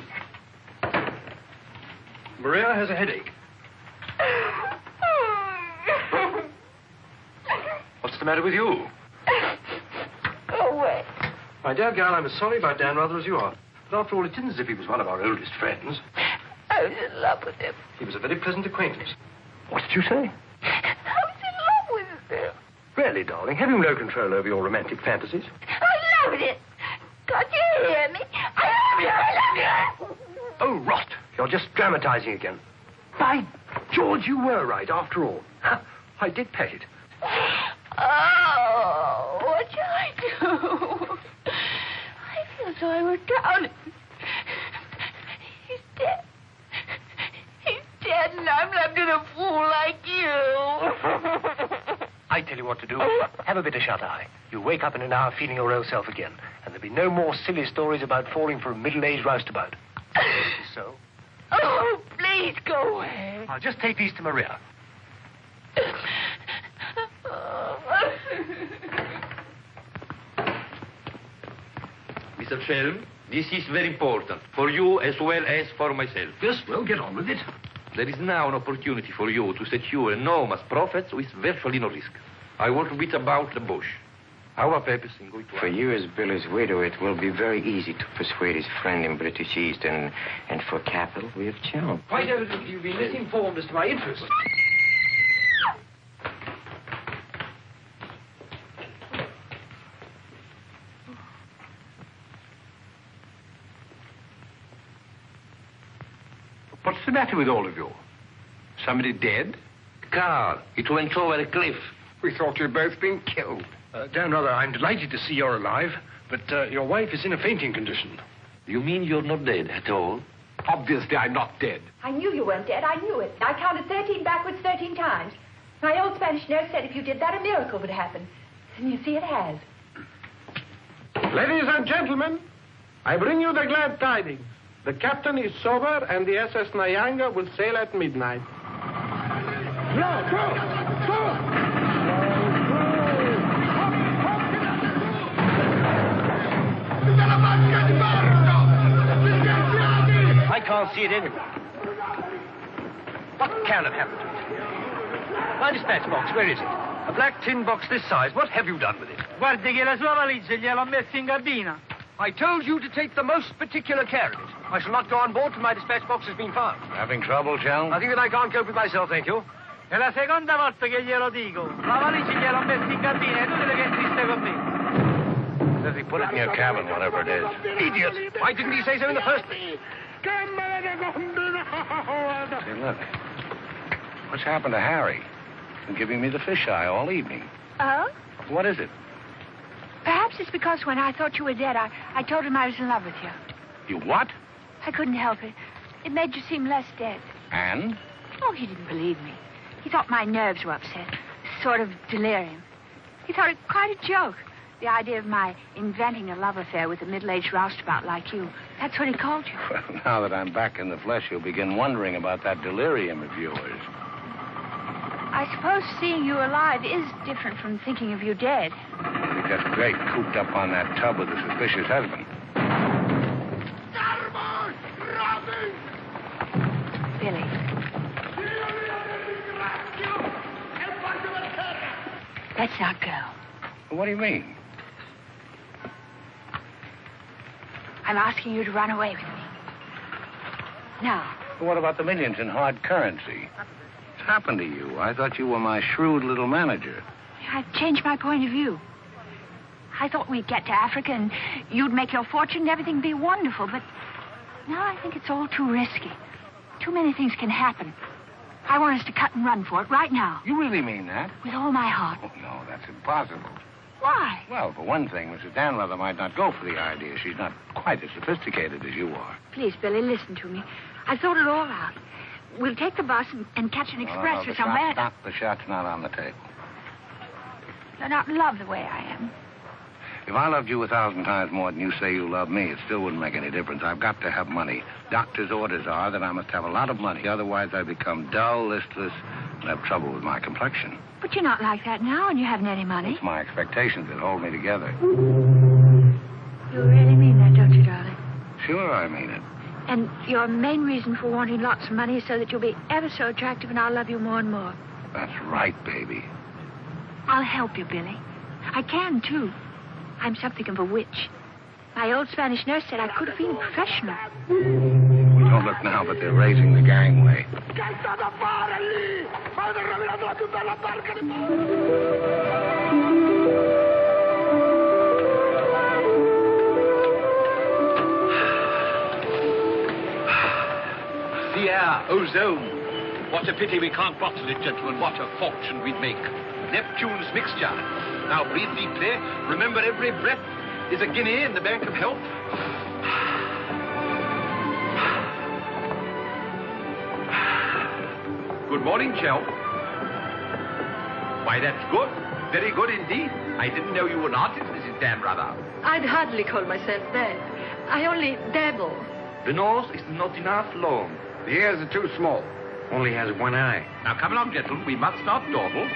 S9: Maria has a headache. What's the matter with you?
S10: Go away.
S5: My dear girl, I'm as sorry about Dannreuther as you are. But after all, it isn't as if he was one of our oldest friends.
S10: I was in love with him.
S5: He was a very pleasant acquaintance. What did you say?
S10: I was in love with him.
S5: Really, darling, have you no control over your romantic fantasies?
S10: I loved it. Can't you hear me? I love you.
S5: Oh, rot. You're just dramatizing again. By George, you were right, after all. I did pet it.
S10: Oh, what shall I do? I feel so I were down. He's dead. He's dead, and I'm left in a fool like you.
S5: I tell you what to do. Have a bit of shut-eye. You'll wake up in an hour feeling your old self again, and there'll be no more silly stories about falling for a middle-aged roustabout. So?
S10: Oh, please go away.
S5: I'll just take these to Maria.
S1: Mr. Chelm, this is very important, for you as well as for myself.
S5: Yes, well, get on with it.
S1: There is now an opportunity for you to secure enormous profits with virtually no risk. I want a bit about the bush. Our purpose in going to...
S7: For you as Billy's widow, it will be very easy to persuade his friend in British East, and for capital, we have Chelm.
S5: Quite evidently, you've been misinformed as to my interests.
S9: What's the matter with all of you? Somebody dead?
S1: Car, it went over a cliff.
S9: We thought you'd both been killed.
S5: Dannreuther, I'm delighted to see you're alive, but your wife is in a fainting condition.
S1: You mean you're not dead at all?
S9: Obviously, I'm not dead.
S3: I knew you weren't dead. I knew it. I counted 13 backwards 13 times. My old Spanish nurse said if you did that, a miracle would happen. And you see, it has.
S6: Ladies and gentlemen, I bring you the glad tidings. The captain is sober, and the SS Nyanga will sail at midnight.
S9: I can't see it anywhere. What can have happened to it? My dispatch box, where is it?
S5: A black tin box this size. What have you done with it?
S11: Guardi che la sua valigia gliel'ho messa in cabina.
S5: I told you to take the most particular care of it. I shall not go on board till my dispatch box has been found.
S2: Having trouble, Chelm?
S5: I think that I can't cope with myself, thank you.
S11: È la seconda volta che glielo dico. La valigia gliel'ho messa in cabina e tu deve che insiste con me.
S2: Says he put it in your cabin, whatever it is.
S5: Idiot! Why didn't he say so in the first place?
S2: Say, look. What's happened to Harry? He's been giving me the fisheye all evening.
S3: Oh?
S2: What is it?
S3: Perhaps it's because when I thought you were dead, I told him I was in love with you.
S2: You what?
S3: I couldn't help it. It made you seem less dead.
S2: And?
S3: Oh, he didn't believe me. He thought my nerves were upset. Sort of delirium. He thought it quite a joke. The idea of my inventing a love affair with a middle-aged roustabout like you. That's what he called you.
S2: Well, now that I'm back in the flesh, you'll begin wondering about that delirium of yours.
S3: I suppose seeing you alive is different from thinking of you dead.
S2: You're just great cooped up on that tub with a suspicious husband.
S3: Billy. Let's not go.
S2: What do you mean?
S3: I'm asking you to run away with me. Now.
S2: What about the millions in hard currency? What's happened to you? I thought you were my shrewd little manager.
S3: I've changed my point of view. I thought we'd get to Africa and you'd make your fortune and everything be wonderful, but now I think it's all too risky. Too many things can happen. I want us to cut and run for it right now.
S2: You really mean that?
S3: With all my heart.
S2: Oh, no, that's impossible.
S3: Why?
S2: Well, for one thing, Mrs. Dannreuther might not go for the idea. She's not quite as sophisticated as you are.
S3: Please, Billy, listen to me. I've thought it all out. We'll take the bus and catch an express for somewhere.
S2: The shot's not on the table.
S3: You're not in love the way I am.
S2: If I loved you 1,000 times more than you say you love me, it still wouldn't make any difference. I've got to have money. Doctor's orders are that I must have a lot of money. Otherwise, I become dull, listless, and have trouble with my complexion.
S3: But you're not like that now, and you haven't any money.
S2: It's my expectations that hold me together.
S3: You really mean that, don't you, darling?
S2: Sure, I mean it.
S3: And your main reason for wanting lots of money is so that you'll be ever so attractive and I'll love you more and more.
S2: That's right, baby.
S3: I'll help you, Billy. I can, too. I'm something of a witch. My old Spanish nurse said I could have been professional.
S2: Don't look now, but they're raising the gangway.
S1: The air, ozone. What a pity we can't bottle it, gentlemen. What a fortune we'd make. Neptune's mixture. Now breathe deeply. Remember, every breath is a guinea in the bank of health. Good morning, Chelm. Why, that's good. Very good indeed. I didn't know you were an artist, Mrs. Dannreuther.
S4: I'd hardly call myself that. I only dabble.
S1: The nose is not enough long.
S7: The ears are too small. Only has one eye.
S1: Now, come along, gentlemen. We must not dawdle.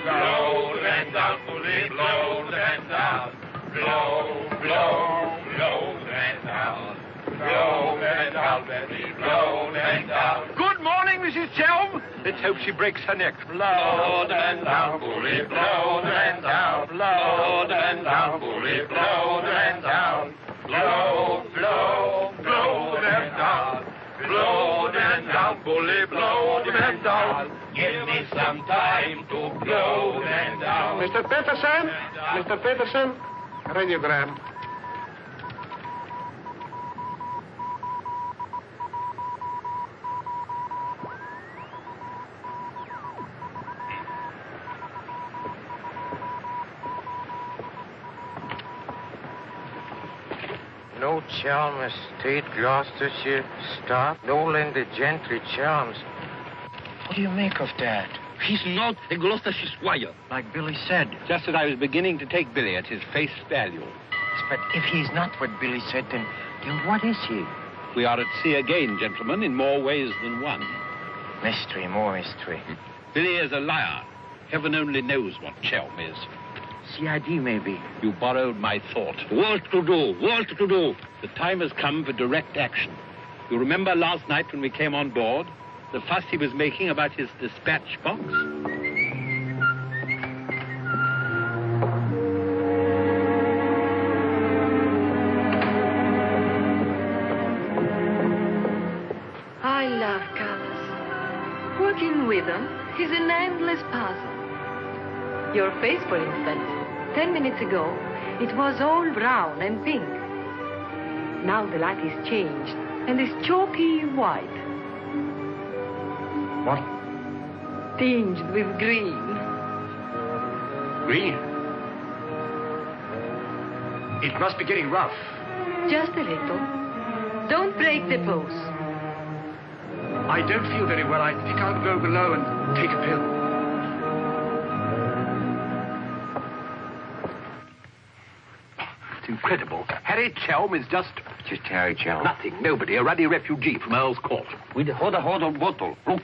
S12: Blow the man down, bully, blow the man down. Blow, blow, blow the man down. Blow the man down, baby, blow the man down.
S1: Good morning, Mrs. Chelm. Let's hope she breaks her neck.
S12: Blow the man down, bully, blow the man down. Blow the man down, bully, blow the man down. Blow, blow, blow the man down. Blow the man down, bully, blow the man down. Give me some time to blow the man down.
S6: Mr. Peterson? Mr. Peterson? Radiogram.
S7: No Chelm Estate, Gloucestershire, stop. No Landa Gentry, Chelms. What do you make of that?
S1: He's not a Gloucestershire squire.
S7: Like Billy said.
S1: Just as I was beginning to take Billy at his face value.
S7: But if he's not what Billy said, then what is he?
S1: We are at sea again, gentlemen, in more ways than one.
S7: Mystery, more mystery.
S1: Billy is a liar. Heaven only knows what Chelm is.
S7: CID, maybe.
S1: You borrowed my thought. What to do? What to do? The time has come for direct action. You remember last night when we came on board? The fuss he was making about his dispatch box?
S4: working with them is an endless puzzle. Your face, for instance, 10 minutes ago, it was all brown and pink. Now the light is changed and is chalky white.
S5: What?
S4: Tinged with green.
S5: Green? It must be getting rough.
S4: Just a little. Don't break the pose.
S5: I don't feel very well. I think I'll go below and take a pill.
S9: It's incredible. Harry Chelm is just
S7: Harry Chelm.
S9: nothing. Nobody. A ruddy refugee from Earl's Court.
S8: With a hot bottle. Look.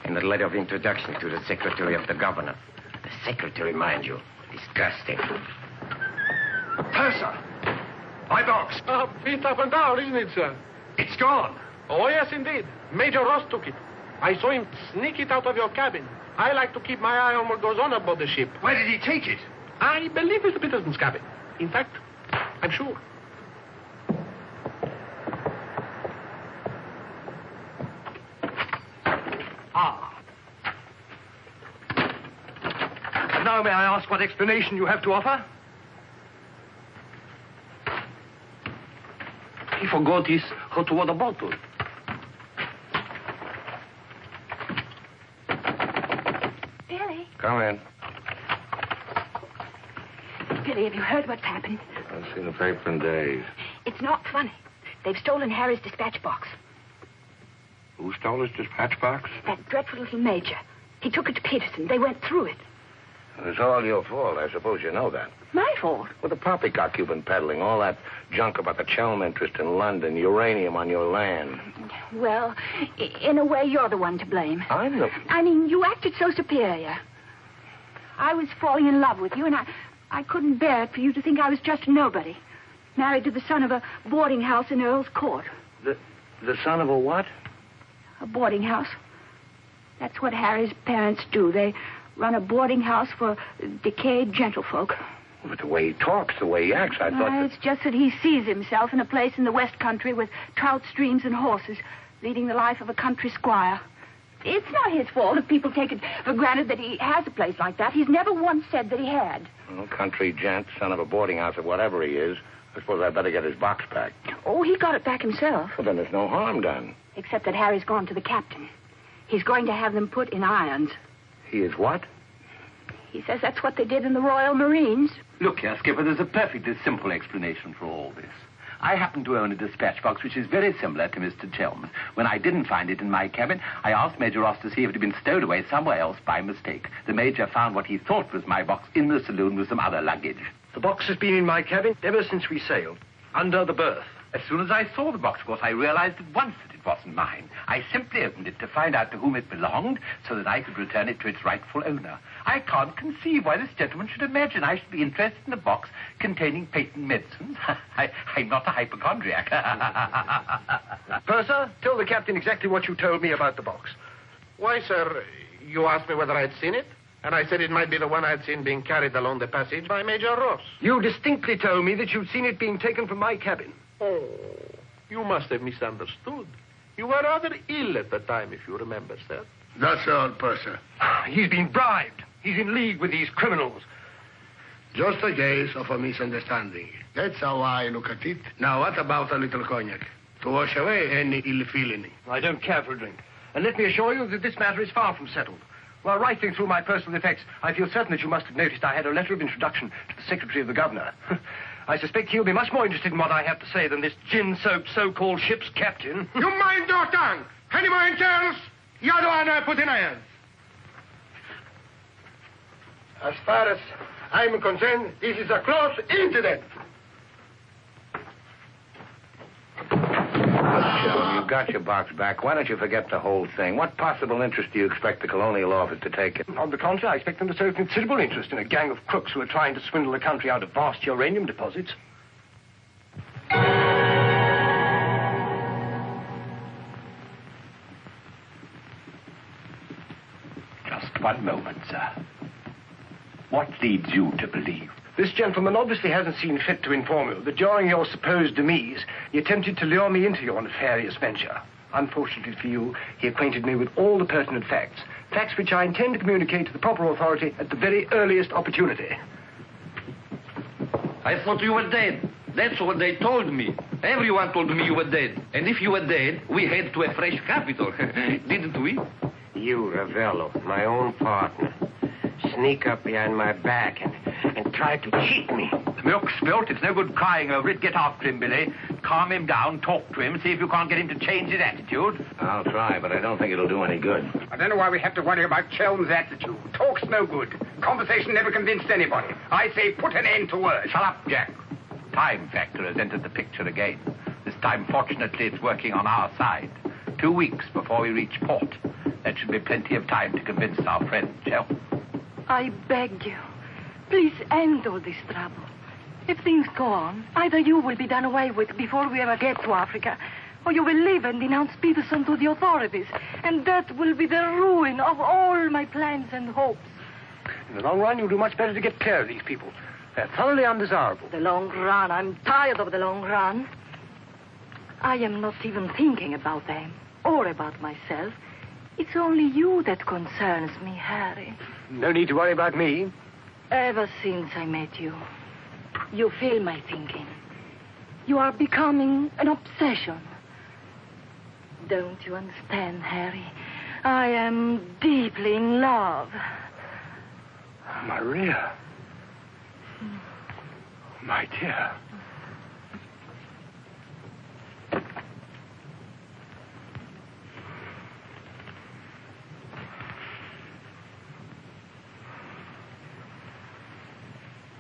S7: And a letter of introduction to the secretary of the governor. The secretary, mind you. Disgusting.
S5: Purser! My box!
S6: A bit up and down, isn't it, sir?
S5: It's gone.
S6: Oh, yes, indeed. Major Ross took it. I saw him sneak it out of your cabin. I like to keep my eye on what goes on aboard the ship.
S5: Where did he take it?
S6: I believe it's Peterson's cabin. In fact, I'm sure.
S5: And now may I ask what explanation you have to offer?
S8: He forgot his hot water bottle.
S10: Billy.
S2: Come in.
S10: Billy, have you heard what's happened?
S2: I've seen the paper in days.
S10: It's not funny. They've stolen Harry's dispatch box.
S2: Who stole his dispatch box?
S10: That dreadful little major. He took it to Peterson. They went through it.
S2: It's all your fault. I suppose you know that.
S10: My fault?
S2: Well, the poppycock you've been peddling, all that junk about the Chelm interest in London, uranium on your land.
S10: Well, in a way, you're the one to blame.
S2: I'm the...
S10: I mean, you acted so superior. I was falling in love with you, and I couldn't bear it for you to think I was just a nobody. Married to the son of a boarding house in Earl's Court.
S2: The son of a what?
S10: A boarding house. That's what Harry's parents do. They run a boarding house for decayed gentlefolk.
S2: But the way he talks, the way he acts, I thought that...
S10: It's just that he sees himself in a place in the West Country with trout streams and horses, leading the life of a country squire. It's not his fault if people take it for granted that he has a place like that. He's never once said that he had.
S2: Well, country gent, son of a boarding house or whatever he is. I suppose I'd better get his box back.
S10: Oh, he got it back himself.
S2: Well, then there's no harm done.
S10: Except that Harry's gone to the captain. He's going to have them put in irons.
S2: He is what?
S10: He says that's what they did in the Royal Marines.
S9: Look here, Skipper, there's a perfectly simple explanation for all this. I happen to own a dispatch box which is very similar to Mr. Chelm's. When I didn't find it in my cabin, I asked Major Ross to see if it had been stowed away somewhere else by mistake. The Major found what he thought was my box in the saloon with some other luggage.
S5: The box has been in my cabin ever since we sailed. Under the berth.
S9: As soon as I saw the box, of course, I realized at once that it wasn't mine. I simply opened it to find out to whom it belonged so that I could return it to its rightful owner. I can't conceive why this gentleman should imagine I should be interested in a box containing patent medicines. I'm not a hypochondriac.
S5: Purser, tell the captain exactly what you told me about the box.
S6: Why, sir, you asked me whether I'd seen it, and I said it might be the one I'd seen being carried along the passage by Major Ross.
S5: You distinctly told me that you'd seen it being taken from my cabin.
S6: Oh, you must have misunderstood. You were rather ill at the time, if you remember, sir.
S5: That's all, Purser. He's been bribed. He's in league with these criminals.
S13: Just a case of a misunderstanding. That's how I look at it. Now, what about a little cognac? To wash away any ill feeling.
S5: I don't care for a drink. And let me assure you that this matter is far from settled. While rifling through my personal effects, I feel certain that you must have noticed I had a letter of introduction to the secretary of the governor. I suspect he'll be much more interested in what I have to say than this gin-soaked so-called ship's captain.
S13: You mind your tongue! Any more intells? The other one I put in irons. As far as I'm concerned, this is a close incident.
S2: You got your box back. Why don't you forget the whole thing? What possible interest do you expect the Colonial Office to take it?
S5: On the contrary, I expect them to show considerable interest in a gang of crooks who are trying to swindle the country out of vast uranium deposits.
S9: Just one moment, sir. What leads you to believe?
S5: This gentleman obviously hasn't seen fit to inform you that during your supposed demise, he attempted to lure me into your nefarious venture. Unfortunately for you, he acquainted me with all the pertinent facts. Facts which I intend to communicate to the proper authority at the very earliest opportunity.
S1: I thought you were dead. That's what they told me. Everyone told me you were dead. And if you were dead, we head to a fresh capital. Didn't we?
S7: You, Ravello, my own partner, sneak up behind my back and try to cheat me.
S9: The milk's spilt. It's no good crying over it. Get after him, Billy. Calm him down. Talk to him. See if you can't get him to change his attitude.
S2: I'll try, but I don't think it'll do any good.
S14: I don't know why we have to worry about Chelm's attitude. Talk's no good. Conversation never convinced anybody. I say put an end to words.
S9: Shut up, Jack. Time factor has entered the picture again. This time, fortunately, it's working on our side. 2 weeks before we reach port. That should be plenty of time to convince our friend, Chelm.
S4: I beg you, please end all this trouble. If things go on, either you will be done away with before we ever get to Africa, or you will leave and denounce Peterson to the authorities, and that will be the ruin of all my plans and hopes.
S5: In the long run, you'll do much better to get clear of these people. They're thoroughly undesirable.
S4: The long run. I'm tired of the long run. I am not even thinking about them or about myself. It's only you that concerns me, Harry.
S5: No need to worry about me.
S4: Ever since I met you, you fill my thinking. You are becoming an obsession. Don't you understand, Harry? I am deeply in love.
S5: Maria. My dear.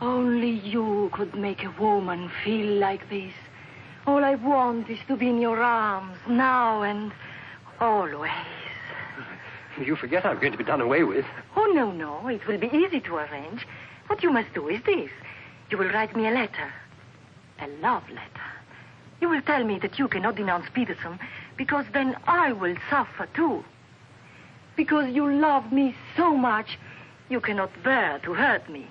S4: Only you could make a woman feel like this. All I want is to be in your arms, now and always.
S5: You forget I'm going to be done away with.
S4: Oh, no. It will be easy to arrange. What you must do is this. You will write me a letter. A love letter. You will tell me that you cannot denounce Peterson, because then I will suffer too. Because you love me so much, you cannot bear to hurt me.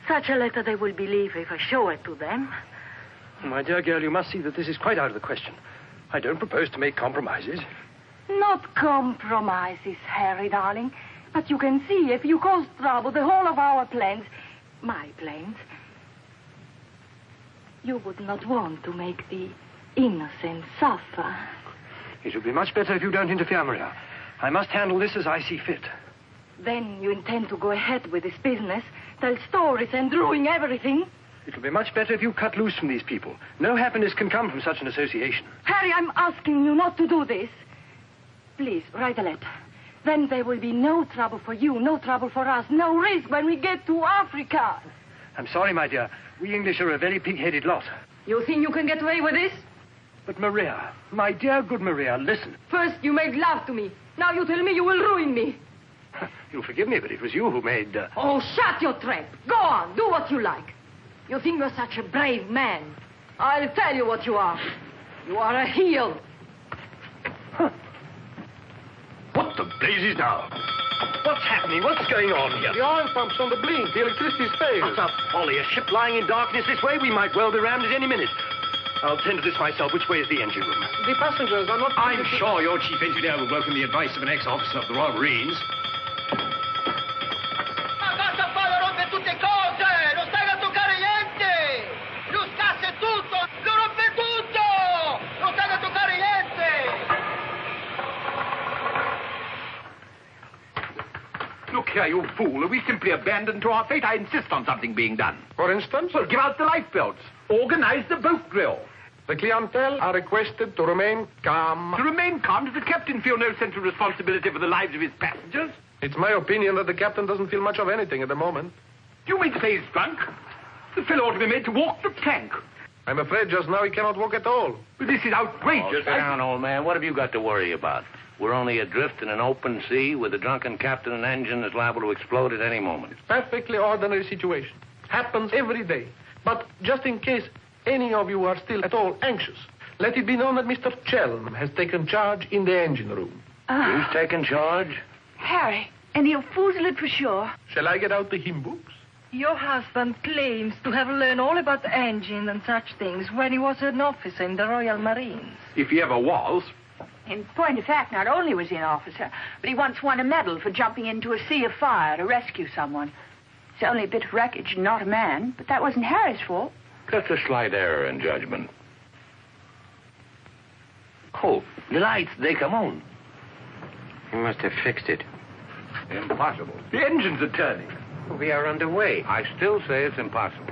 S4: Such a letter they will believe if I show it to them.
S5: My dear girl, you must see that this is quite out of the question. I don't propose to make compromises.
S4: Not compromises, Harry, darling. But you can see if you cause trouble, the whole of our plans, my plans, you would not want to make the innocent suffer.
S5: It would be much better if you don't interfere, Maria. I must handle this as I see fit.
S4: Then you intend to go ahead with this business, tell stories and ruin everything?
S5: It will be much better if you cut loose from these people. No happiness can come from such an association.
S4: Harry, I'm asking you not to do this. Please, write a letter. Then there will be no trouble for you, no trouble for us, no risk when we get to Africa.
S5: I'm sorry, my dear. We English are a very pig-headed lot.
S4: You think you can get away with this?
S5: But Maria, my dear good Maria, listen.
S4: First you made love to me. Now you tell me you will ruin me.
S5: You'll forgive me, but it was you who made...
S4: Oh, shut your trap. Go on, do what you like. You think you're such a brave man. I'll tell you what you are. You are a heel.
S5: Huh. What the blazes now? What's happening? What's going on here?
S6: The oil pump's on the blink. The electricity's failed.
S5: What's up, Polly? A ship lying in darkness this way? We might well be rammed at any minute. I'll tend to this myself. Which way is the engine room?
S6: The passengers are not...
S15: I'm sure your chief engineer will welcome the advice of an ex-officer of the Royal Marines.
S9: Look here, you fool. Are we simply abandoned to our fate? I insist on something being done.
S6: For instance?
S9: Well, give out the lifebelts. Organize the boat drill.
S6: The clientele are requested to remain calm.
S9: To remain calm? Does the captain feel no sense of responsibility for the lives of his passengers?
S6: It's my opinion that the captain doesn't feel much of anything at the moment.
S9: Do you mean to say he's drunk? The fellow ought to be made to walk the plank.
S6: I'm afraid just now he cannot walk at all.
S9: But this is outrageous.
S2: Oh, sit down, old man. What have you got to worry about? We're only adrift in an open sea with a drunken captain and engine that's liable to explode at any moment.
S6: Perfectly ordinary situation. Happens every day. But just in case any of you are still at all anxious, let it be known that Mr. Chelm has taken charge in the engine room.
S2: Who's taken charge?
S3: Harry, and he'll foozle it for sure.
S6: Shall I get out the hymn books?
S4: Your husband claims to have learned all about engine and such things when he was an officer in the Royal Marines.
S9: If he ever was.
S3: In point of fact, not only was he an officer, but he once won a medal for jumping into a sea of fire to rescue someone. It's only a bit of wreckage, not a man, but that wasn't Harry's fault.
S2: Just a slight error in judgment.
S1: Oh, the lights, they come on.
S7: He must have fixed it.
S2: Impossible.
S1: The engines are turning.
S7: We are underway.
S2: I still say it's impossible.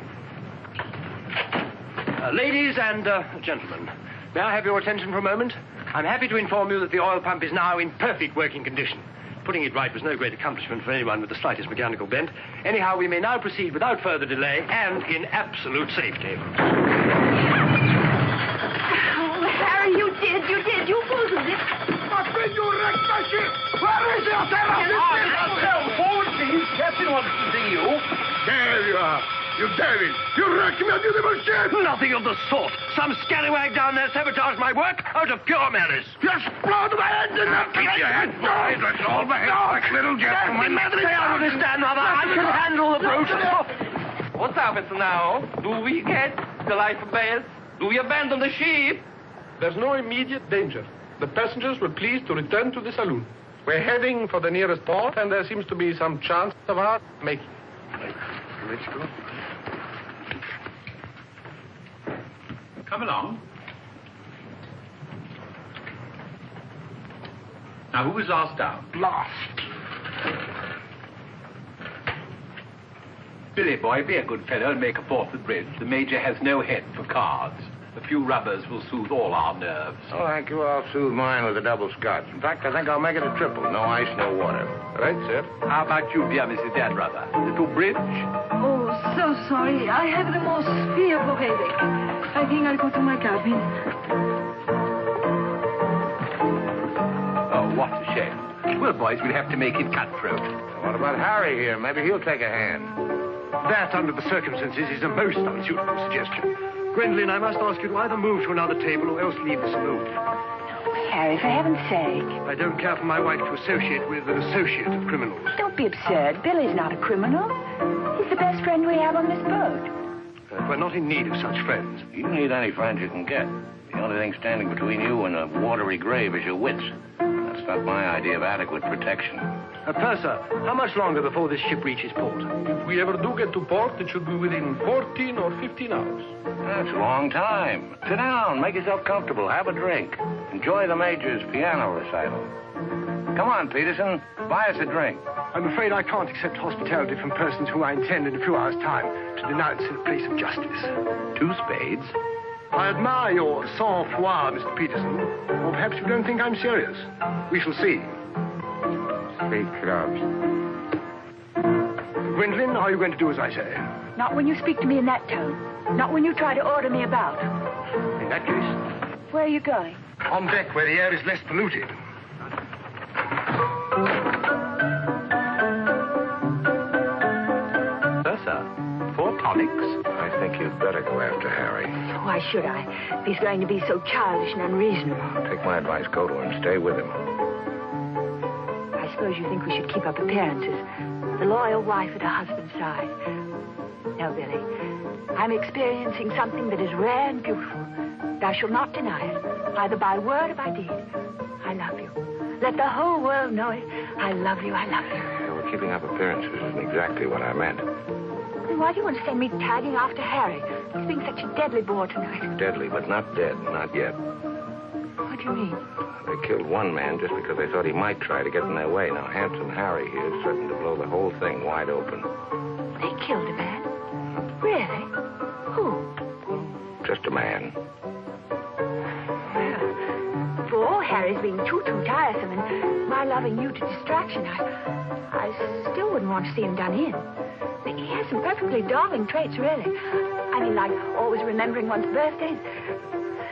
S5: Ladies and gentlemen, may I have your attention for a moment? I'm happy to inform you that the oil pump is now in perfect working condition. Putting it right was no great accomplishment for anyone with the slightest mechanical bent. Anyhow, we may now proceed without further delay and in absolute safety.
S10: Oh, Harry, you did. You boozled it.
S13: But when you wrecked my ship, where is your terror?
S1: Forward, please. Captain wants to see you.
S13: There you are. You devil! You wrecked my beautiful ship!
S5: Nothing of the sort. Some scallywag down there sabotaged my work out of pure malice.
S13: You explode my engine!
S2: Now keep your head down. Let's all behave like little gentlemen.
S5: Say I understand, Mother. I can handle the brute.
S11: What happens now? Do we get the life bells? Do we abandon the ship?
S6: There's no immediate danger. The passengers were pleased to return to the saloon. We're heading for the nearest port, and there seems to be some chance of our making.
S2: Let's go.
S9: Come along. Now, who was last down?
S13: Last.
S9: Billy boy, be a good fellow and make a fourth at bridge. The Major has no head for cards. A few rubbers will soothe all our nerves.
S2: Oh, thank you. I'll soothe mine with a double scotch. In fact, I think I'll make it a triple. No ice, no water.
S6: Right, sir.
S9: How about you, dear Mrs. Dannreuther? Little bridge?
S4: Oh, so sorry. I have the most fearful headache. I think I'll go to my cabin.
S9: Oh, what a shame. Well, boys, we'll have to make it cutthroat.
S2: What about Harry here? Maybe he'll take a hand.
S5: That, under the circumstances, is a most unsuitable suggestion. Gwendolyn, I must ask you to either move to another table or else leave the saloon.
S3: Harry, for heaven's sake.
S5: I don't care for my wife to associate with an associate of criminals.
S3: Don't be absurd. Billy's not a criminal. He's the best friend we have on this boat.
S5: We're not in need of such friends.
S2: You need any friends you can get. The only thing standing between you and a watery grave is your wits. That's not my idea of adequate protection.
S5: Purser, how much longer before this ship reaches port?
S6: If we ever do get to port, it should be within 14 or 15 hours.
S2: That's a long time. Sit down, make yourself comfortable, have a drink. Enjoy the Major's piano recital. Come on, Peterson, buy us a drink.
S5: I'm afraid I can't accept hospitality from persons who I intend in a few hours' time to denounce in a place of justice.
S9: 2 spades?
S5: I admire your sang-froid, Mr. Peterson. Or perhaps you don't think I'm serious. We shall see.
S7: 3 clubs.
S5: Gwendolyn, are you going to do as I say?
S3: Not when you speak to me in that tone. Not when you try to order me about.
S5: In that case...
S3: Where are you going?
S5: On deck, where the air is less polluted.
S9: Sir, 4 tonics?
S2: I think you'd better go after Harry.
S3: Why should I? If he's going to be so childish and unreasonable.
S2: Take my advice, go to him, stay with him.
S3: I suppose you think we should keep up appearances. The loyal wife at her husband's side. No, Billy. I'm experiencing something that is rare and beautiful. And I shall not deny it, either by word or by deed. I love you. Let the whole world know it. I love you, I love you.
S2: Yeah, well, keeping up appearances isn't exactly what I meant.
S3: Then why do you want to send me tagging after Harry? He's being such a deadly bore tonight.
S2: Deadly, but not dead, not yet.
S3: What do you mean?
S2: They killed one man just because they thought he might try to get in their way. Now, handsome Harry here is certain to blow the whole thing wide open.
S3: They killed a man? Really? Who?
S2: Just a man.
S3: Well, for all Harry's being too tiresome and my loving you to distraction, I still wouldn't want to see him done in. He has some perfectly darling traits, really. I mean, like always remembering one's birthday.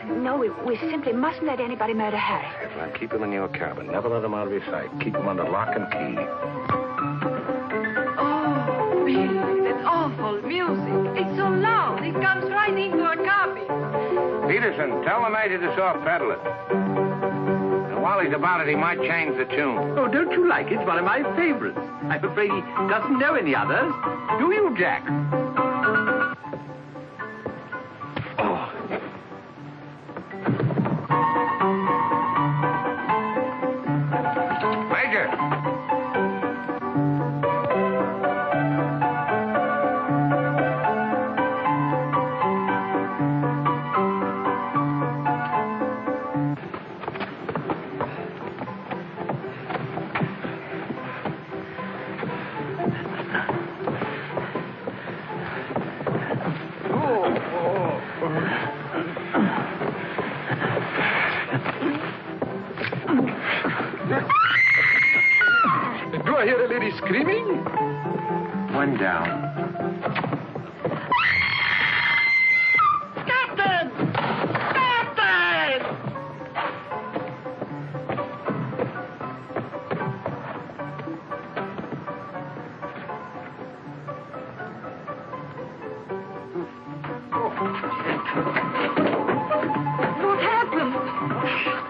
S3: No, we simply mustn't let anybody murder Harry.
S2: Now, keep him in your cabin. Never let him out of your sight. Keep him under lock and key.
S4: Oh, Billy, that awful music. It's so loud. It comes right into our cabin.
S2: Peterson, tell the Major to soft pedal it. And while he's about it, he might change the tune.
S1: Oh, don't you like it? It's one of my favorites. I'm afraid he doesn't know any others. Do you, Jack?
S7: One down.
S11: Captain! Captain!
S4: What happened?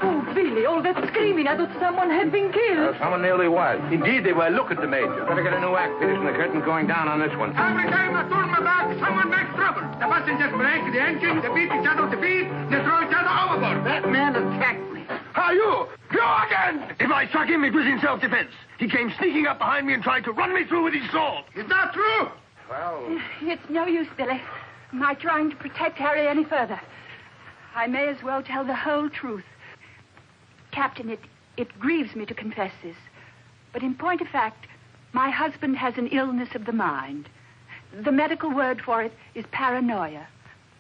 S4: Oh, Billy, all that screaming. I thought someone had been killed.
S2: Someone nearly was. Indeed, they were. Look at the Major. Better get a new act, Peterson. The curtain's going down on this one.
S14: Every time I turn my back, someone makes trouble. The passengers break the engine, they beat each other to feet, they throw each other overboard. That man attacked me.
S5: How you? You again! If I struck him, it was in self-defense. He came sneaking up behind me and tried to run me through with his sword.
S14: Is that true?
S2: Well...
S10: It's no use, Billy. My trying to protect Harry any further. I may as well tell the whole truth. Captain, it grieves me to confess this. But in point of fact, my husband has an illness of the mind. The medical word for it is paranoia.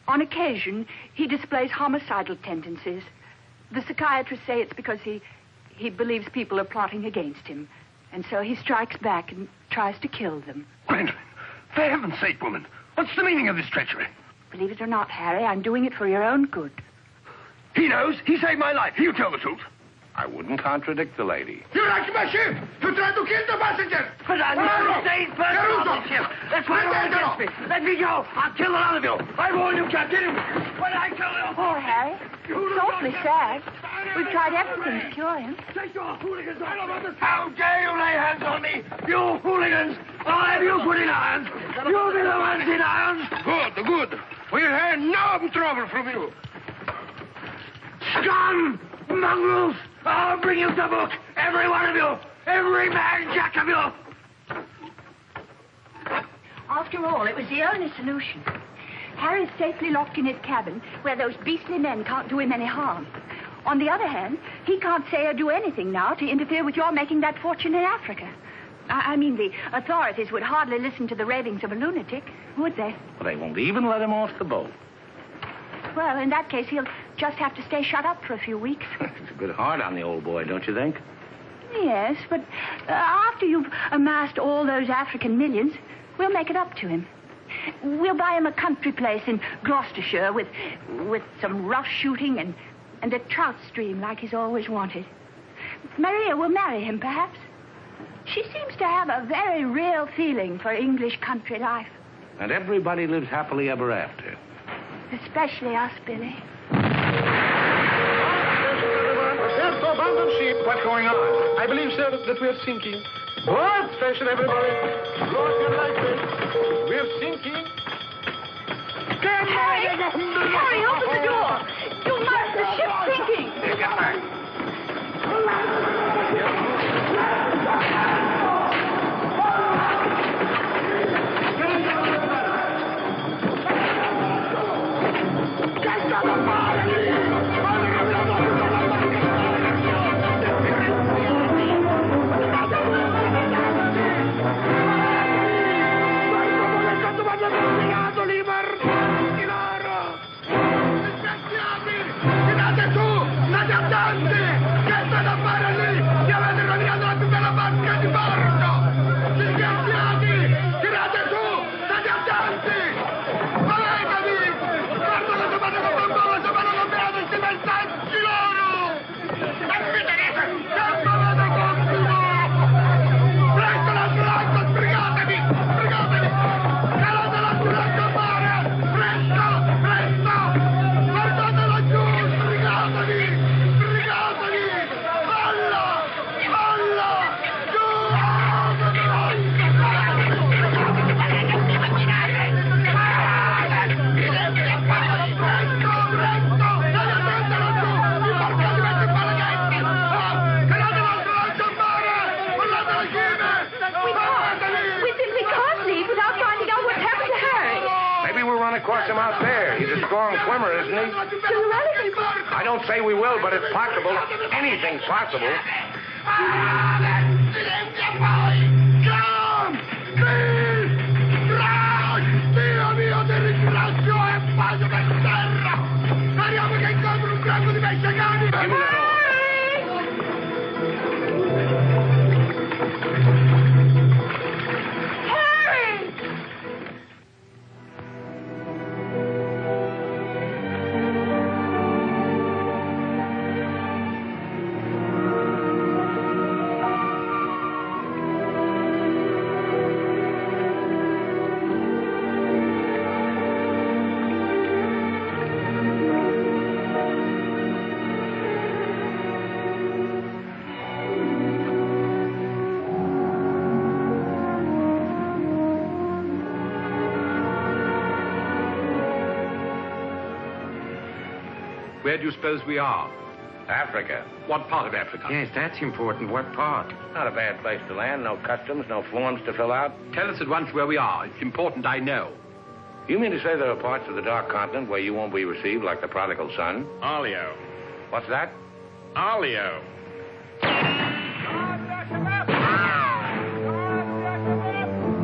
S10: On occasion, he displays homicidal tendencies. The psychiatrists say it's because he believes people are plotting against him. And so he strikes back and tries to kill them.
S5: Gwendolyn, for heaven's sake, woman, what's the meaning of this treachery?
S10: Believe it or not, Harry, I'm doing it for your own good.
S5: He knows. He saved my life. He'll tell the truth.
S2: I wouldn't contradict the lady.
S14: You wrecked my ship! You tried to kill the passengers!
S11: But I never stayed first on the ship. That's why you're against me. Let me go. I'll kill a lot of you. I warn you, Captain. When I kill you...
S10: Poor Harry. It's awfully sad. We've tried everything to cure him.
S11: Take your hooligans off. How dare you lay hands on me? You hooligans. I'll have you put in irons. You'll be the ones in irons.
S14: Good. We'll have no trouble from you.
S11: Scum! Mongrels! I'll bring you to book. Every one of you. Every man jack of you.
S10: After all, it was the only solution. Harry's safely locked in his cabin, where those beastly men can't do him any harm. On the other hand, he can't say or do anything now to interfere with your making that fortune in Africa. I mean, the authorities would hardly listen to the ravings of a lunatic, would they?
S2: Well, they won't even let him off the boat.
S10: Well, in that case, he'll just have to stay shut up for a few weeks.
S2: It's a bit hard on the old boy, don't you think?
S10: Yes, but after you've amassed all those African millions, we'll make it up to him. We'll buy him a country place in Gloucestershire with some rough shooting and a trout stream like he's always wanted. Maria will marry him, perhaps. She seems to have a very real feeling for English country life.
S2: And everybody lives happily ever after.
S10: Especially us, Billy.
S6: There's no abandoned ship. What's going on? I believe, sir, that we're sinking. What? Station, everybody. Look like this. We're sinking.
S10: Harry! Harry, open the door! You must! The ship's sinking!
S2: Across him out there. He's a strong swimmer, isn't he? I don't say we will, but it's possible. Anything's possible.
S10: Harry!
S1: Where do you suppose we are?
S2: Africa.
S1: What part of Africa?
S7: Yes, that's important. What part?
S2: Not a bad place to land. No customs, no forms to fill out.
S1: Tell us at once where we are. It's important I know.
S2: You mean to say there are parts of the Dark Continent where you won't be received like the prodigal son?
S15: Alio.
S2: What's that?
S15: Alio.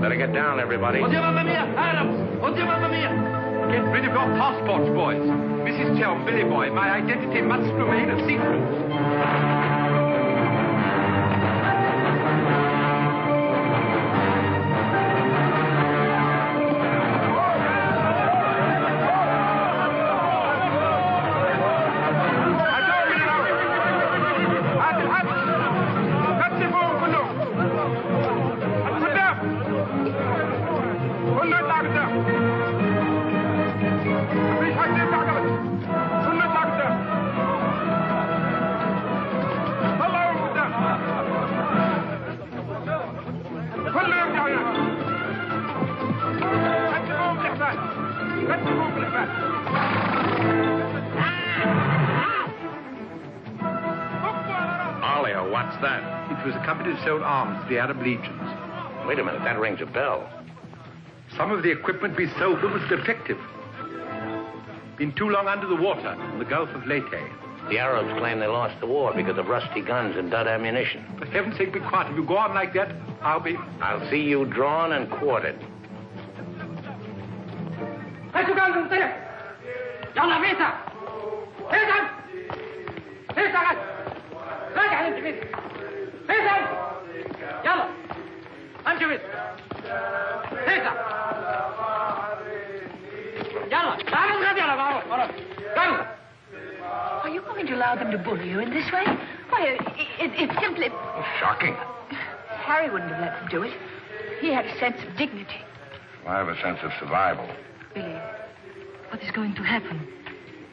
S2: Better get down, everybody.
S1: Oddio, mamma mia! Adams! Oddio, mamma mia! Get rid of your passports, boys. Mrs. Chelm, Billy boy, my identity must remain a secret.
S15: Alio, what's that?
S1: It was a company that sold arms to the Arab legions.
S2: Wait a minute, that rings a bell.
S1: Some of the equipment we sold them was defective. Been too long under the water in the Gulf of Leyte.
S2: The Arabs claim they lost the war because of rusty guns and dud ammunition.
S1: For heaven's sake, be quiet. If you go on like that, I'll
S2: see you drawn and quartered.
S3: Are you going to allow them to bully you in this way? Why, it's simply...
S2: Shocking.
S3: Harry wouldn't have let them do it. He had a sense of dignity.
S2: I have a sense of survival.
S4: Billy, what is going to happen?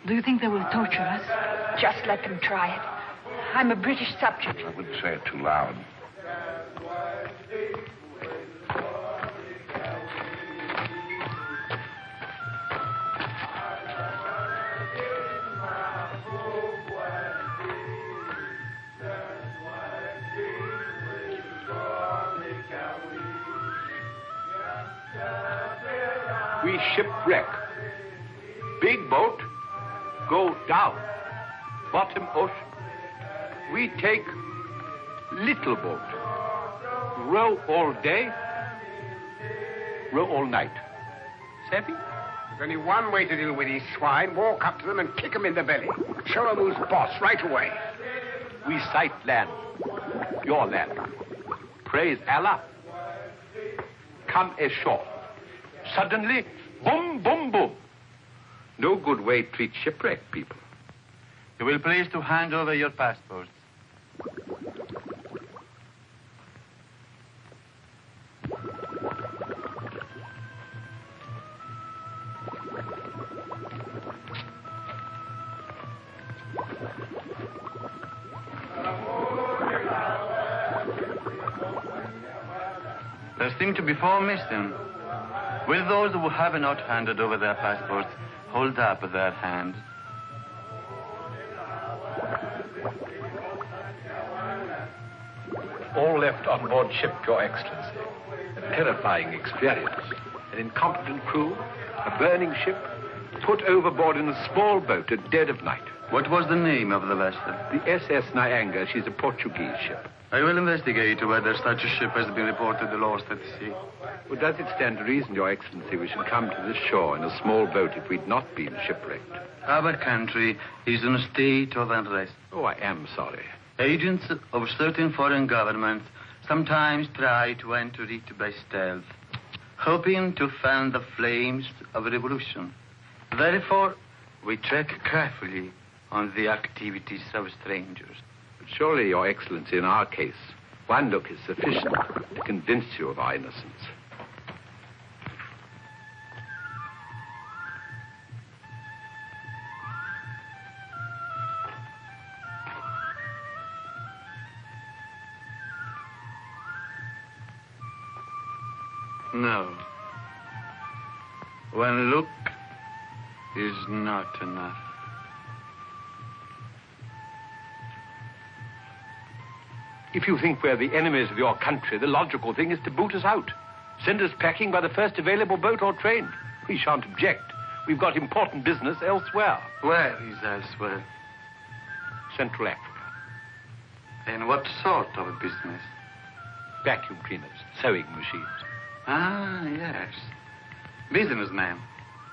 S4: Do you think they will torture us?
S3: Just let them try it. I'm a British subject.
S2: I wouldn't say it too loud.
S1: We shipwreck. Big boat, go down. Bottom ocean. We take little boat. Row all day, row all night. Savvy?
S14: There's only one way to deal with these swine. Walk up to them and kick them in the belly. Show them who's boss right away.
S1: We sight land. Your land. Praise Allah. Come ashore. Suddenly, boom, boom, boom. No good way to treat shipwrecked people.
S16: You will please to hand over your passports. There seem to be 4 missing. Will those who have not handed over their passports hold up their hands?
S1: All left on board ship, Your Excellency. A terrifying experience. An incompetent crew, a burning ship, put overboard in a small boat at dead of night.
S16: What was the name of the vessel?
S1: The SS Nyanga. She's a Portuguese ship.
S16: I will investigate whether such a ship has been reported lost at sea.
S1: Well, does it stand to reason, Your Excellency, we should come to this shore in a small boat if we'd not been shipwrecked?
S16: Our country is in a state of unrest.
S1: Oh, I am sorry.
S16: Agents of certain foreign governments sometimes try to enter it by stealth, hoping to fan the flames of revolution. Therefore, we check carefully on the activities of strangers.
S1: But surely, Your Excellency, in our case, one look is sufficient to convince you of our innocence.
S16: No. One look is not enough.
S1: If you think we're the enemies of your country, the logical thing is to boot us out. Send us packing by the first available boat or train. We shan't object. We've got important business elsewhere.
S16: Where is elsewhere?
S1: Central Africa.
S16: And what sort of business?
S1: Vacuum cleaners, sewing machines.
S16: Ah, yes. Businessmen.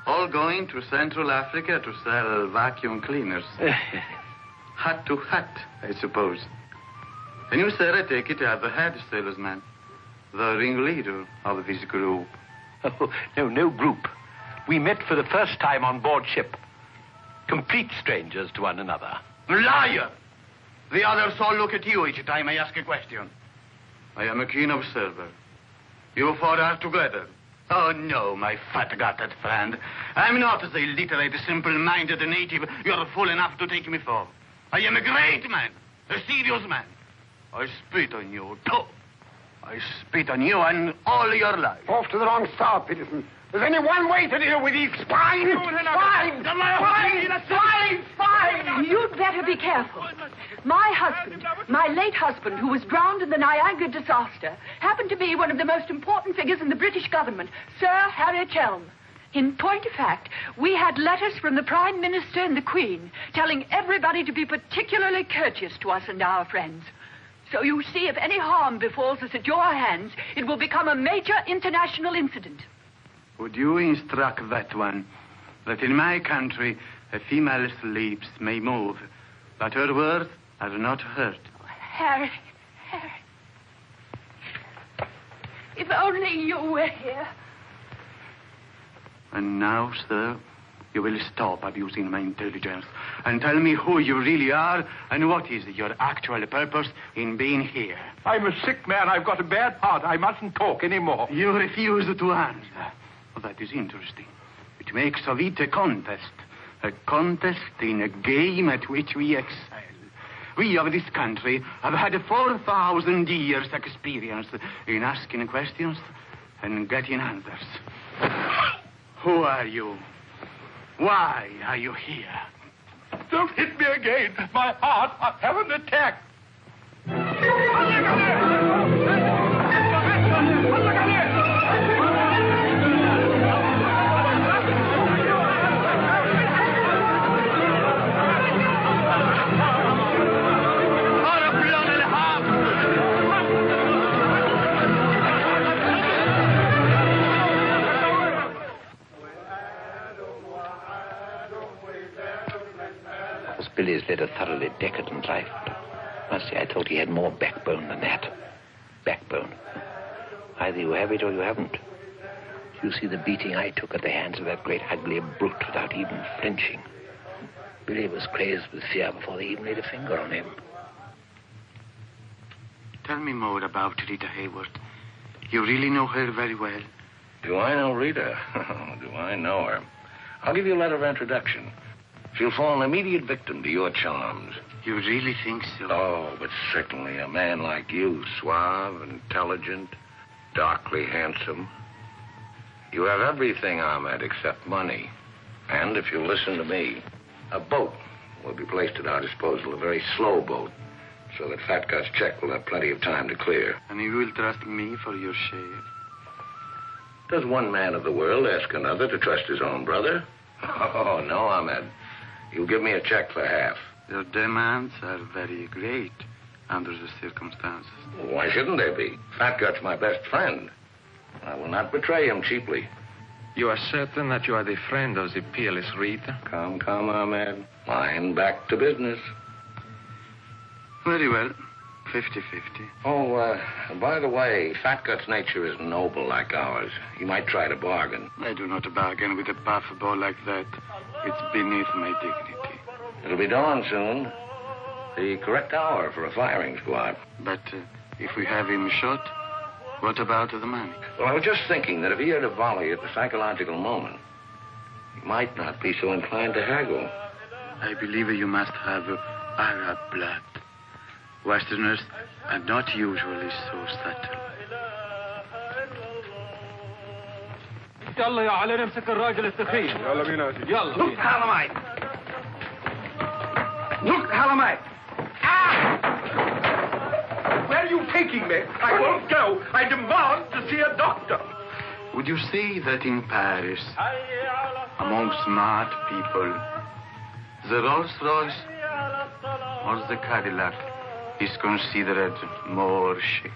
S16: All going to Central Africa to sell vacuum cleaners. Hat to hat, I suppose. And you, sir, I take it, are the head salesman, the ringleader of this group.
S1: Oh, no group. We met for the first time on board ship. Complete strangers to one another.
S16: Liar! The others all look at you each time I ask a question. I am a keen observer. You four are together. Oh, no, my fat-gutted friend. I'm not the illiterate, simple-minded native you're fool enough to take me for. I am a great man, a serious man. I spit on you, too. I spit on you and all your life.
S11: Off to the wrong start, Peterson. There's only one way to deal with these swine! Swine!
S3: You'd better be careful. My husband, my late husband, who was drowned in the Niagara disaster, happened to be one of the most important figures in the British government, Sir Harry Chelm. In point of fact, we had letters from the Prime Minister and the Queen telling everybody to be particularly courteous to us and our friends. So you see, if any harm befalls us at your hands, it will become a major international incident.
S16: Would you instruct that one that in my country a female slave may move, but her words are not heard?
S3: Oh, Harry. If only you were here.
S16: And now, sir, you will stop abusing my intelligence and tell me who you really are and what is your actual purpose in being here.
S1: I'm a sick man. I've got a bad heart. I mustn't talk anymore.
S16: You refuse to answer. Well, that is interesting. It makes of it a contest in a game at which we excel. We of this country have had 4,000 years' experience in asking questions and getting answers. Who are you? Why are you here?
S1: Don't hit me again. My heart. I have an attack.
S2: Billy's led a thoroughly decadent life. Must say, I thought he had more backbone than that. Backbone. Either you have it or you haven't. You see the beating I took at the hands of that great ugly brute without even flinching. Billy was crazed with fear before they even laid a finger on him.
S16: Tell me more about Rita Hayworth. You really know her very well?
S2: Do I know Rita? Do I know her? I'll give you a letter of introduction. She'll fall an immediate victim to your charms.
S16: You really think so?
S2: Oh, but certainly a man like you, suave, intelligent, darkly handsome. You have everything, Ahmed, except money. And if you'll listen to me, a boat will be placed at our disposal, a very slow boat, so that Fat Gut's check will have plenty of time to clear.
S16: And you will trust me for your share?
S2: Does one man of the world ask another to trust his own brother? Oh, no, Ahmed. You'll give me a check for half.
S16: Your demands are very great under the circumstances.
S2: Why shouldn't they be? Fat Gut's my best friend. I will not betray him cheaply.
S17: You are certain that you are the friend of the peerless Rita?
S2: Come, Ahmed. Mind back to business.
S16: Very well. 50-50.
S2: Oh, by the way, Fat Gut's nature is noble like ours. He might try to bargain.
S16: I do not bargain with a puffball like that. It's beneath my dignity.
S2: It'll be dawn soon. The correct hour for a firing squad.
S16: But if we have him shot, what about the money?
S2: Well, I was just thinking that if he had a volley at the psychological moment, he might not be so inclined to haggle.
S16: I believe you must have Arab blood. Westerners are not usually so subtle.
S1: يلا يا علي نمسك الراجل السخين. يلا بينا. يلا.
S11: Look, Halamite. Look, Halamite. Where
S6: you taking me? I won't go. I demand to see a doctor.
S16: Would you say that in Paris, among smart people, the Rolls-Royce or the Cadillac is considered more chic?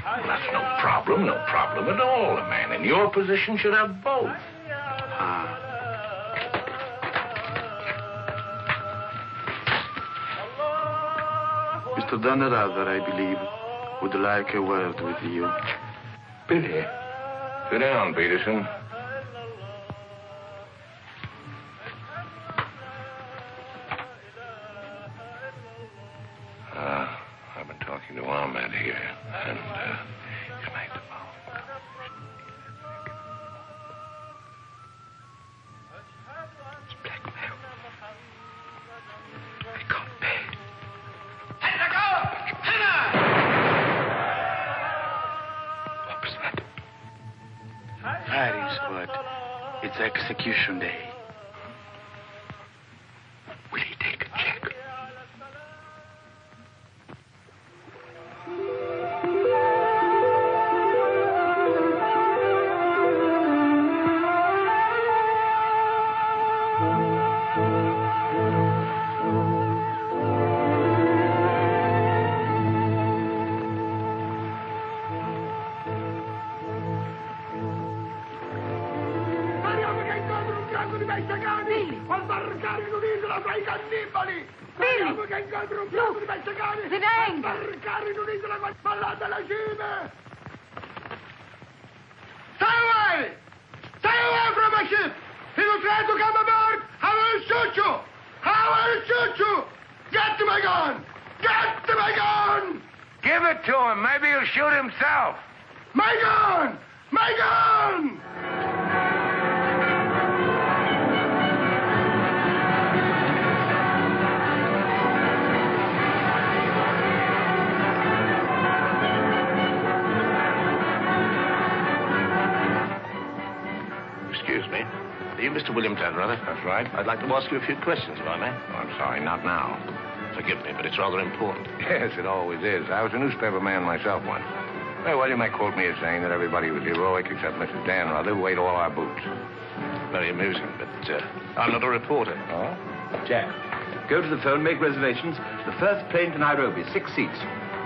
S2: Well, that's no problem at all. A man in your position should have both.
S16: Mr. Dannreuther, I believe, would like a word with you.
S2: Billy. Sit down, Peterson. I've been talking to Ahmed here, and he's made the phone. It's blackmail. They can't pay. What was that?
S16: Paris, but it's execution day.
S2: Will he take a check? That's right.
S15: I'd like to ask you a few questions, if I may.
S2: Oh, I'm sorry, not now.
S15: Forgive me, but it's rather important.
S2: Yes, it always is. I was a newspaper man myself once. Well, you may quote me as saying that everybody was heroic except Mrs. Dannreuther, who ate all our boots.
S15: Very amusing, but I'm not a reporter.
S2: Oh?
S1: Jack, go to the phone, make reservations. The first plane to Nairobi, 6 seats.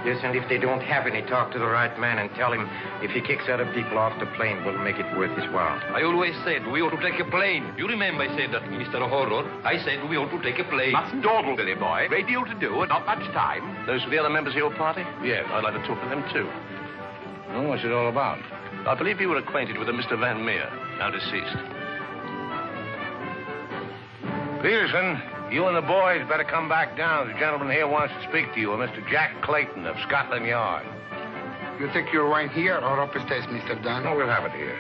S7: Yes, and if they don't have any, talk to the right man and tell him if he kicks other people off the plane, we'll make it worth his while.
S1: I always said we ought to take a plane. You remember I said that, Mr. Horror. I said we ought to take a plane.
S9: Mustn't dawdle, Billy boy. Great deal to do and not much time.
S15: Those are the other members of your party? Yeah, I'd like to talk to them, too.
S2: Oh, what's it all about?
S15: I believe you were acquainted with a Mr. Van Meer, now deceased.
S2: Peterson, you and the boys better come back down. The gentleman here wants to speak to you, a Mr. Jack Clayton of Scotland Yard.
S18: You take your wine here or upstairs, Mr. Dunn?
S2: No, we'll have it here.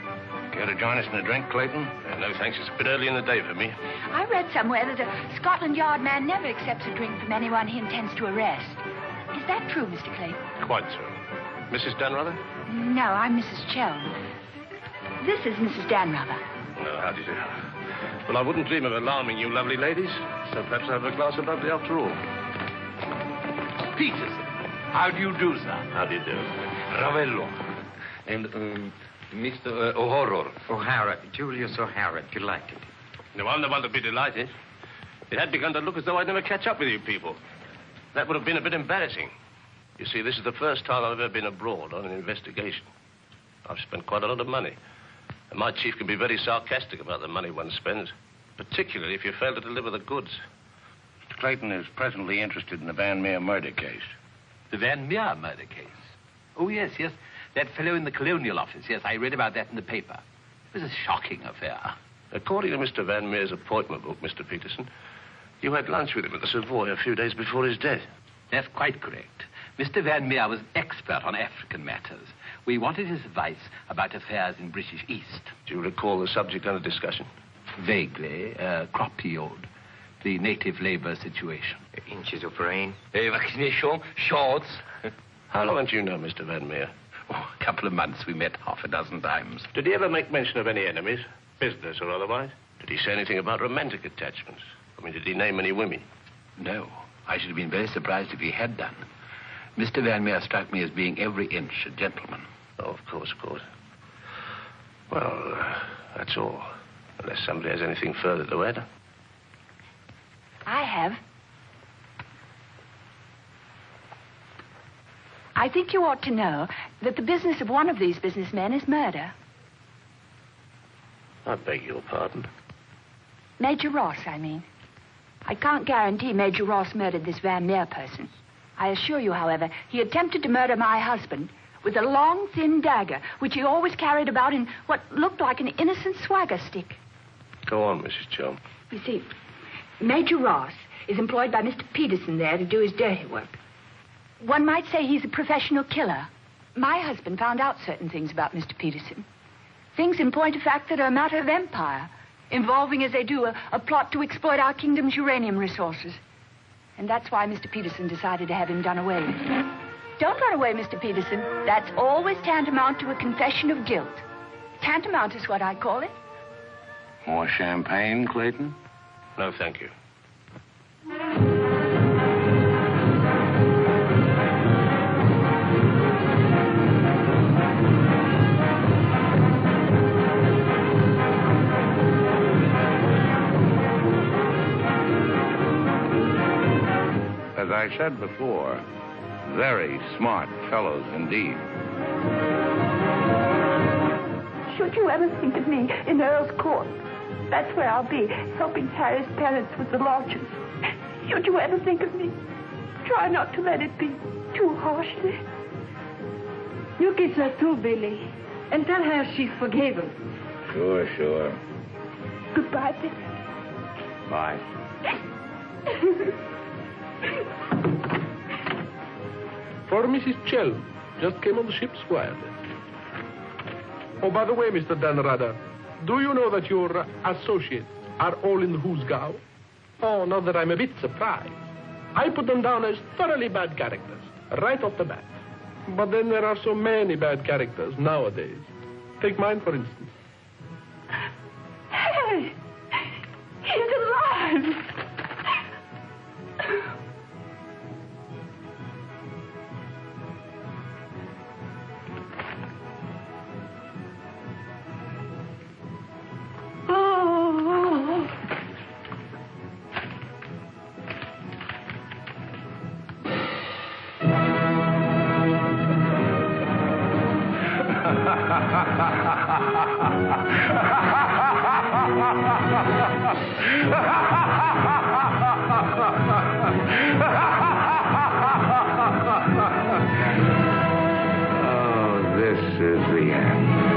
S2: Care to join us in a drink, Clayton?
S15: No, thanks. It's a bit early in the day for me.
S3: I read somewhere that a Scotland Yard man never accepts a drink from anyone he intends to arrest. Is that true, Mr. Clayton?
S15: Quite so. Mrs. Dannreuther?
S3: No, I'm Mrs. Chelm. This is Mrs. Dannreuther.
S15: Oh, how do you do? Well, I wouldn't dream of alarming you lovely ladies, so perhaps I'll have a glass of bubbly after all.
S1: Peterson, how do you do, sir?
S15: How do you do?
S1: Ravello. And, Mr. Horror.
S7: O'Hara, Julius O'Hara, delighted.
S15: No, I'm the one to be delighted. It had begun to look as though I'd never catch up with you people. That would have been a bit embarrassing. You see, this is the first time I've ever been abroad on an investigation. I've spent quite a lot of money. And my chief can be very sarcastic about the money one spends, particularly if you fail to deliver the goods.
S2: Mr. Clayton is presently interested in the Van Meer murder case.
S9: The Van Meer murder case? Oh, yes. That fellow in the Colonial Office. Yes, I read about that in the paper. It was a shocking affair.
S15: According to Mr. Van Meer's appointment book, Mr. Peterson, you had lunch with him at the Savoy a few days before his death.
S9: That's quite correct. Mr. Van Meer was an expert on African matters. We wanted his advice about affairs in British East.
S15: Do you recall the subject under discussion?
S9: Vaguely. Crop yield. The native labor situation.
S7: Inches of rain.
S1: Vaccination, shorts.
S15: How long did you know Mr. Van Meer?
S1: Oh, a couple of months. We met half a dozen times.
S15: Did he ever make mention of any enemies, business or otherwise? Did he say anything about romantic attachments? I mean, did he name any women?
S1: No. I should have been very surprised if he had done.
S9: Mr. Van Meer struck me as being every inch a gentleman.
S15: Oh, of course. Well, that's all. Unless somebody has anything further to add.
S3: I have. I think you ought to know that the business of one of these businessmen is murder.
S15: I beg your pardon.
S3: Major Ross, I mean. I can't guarantee Major Ross murdered this Van Meer person. I assure you, however, he attempted to murder my husband with a long, thin dagger, which he always carried about in what looked like an innocent swagger stick.
S15: Go on, Mrs. Chelm.
S3: You see, Major Ross is employed by Mr. Peterson there to do his dirty work. One might say he's a professional killer. My husband found out certain things about Mr. Peterson. Things, in point of fact, that are a matter of empire, involving, as they do, a plot to exploit our kingdom's uranium resources. And that's why Mr. Peterson decided to have him done away with. Don't run away, Mr. Peterson. That's always tantamount to a confession of guilt. Tantamount is what I call it.
S2: More champagne, Clayton?
S15: No, thank you.
S2: As I said before, very smart fellows indeed.
S10: Should you ever think of me in Earl's Court, that's where I'll be, helping Harry's parents with the launches. Should you ever think of me, try not to let it be too harshly.
S4: You kiss her too, Billy, and tell her she's forgiven.
S2: Sure.
S10: Goodbye, Billy.
S2: Bye.
S6: For Mrs. Chelm, just came on the ship's wireless. Oh, by the way, Mr. Dannreuther, do you know that your associates are all in the Hoosgow? Oh, not that I'm a bit surprised. I put them down as thoroughly bad characters, right off the bat. But then there are so many bad characters nowadays. Take mine, for instance.
S10: Hey! He's alive!
S2: Oh, this is the end.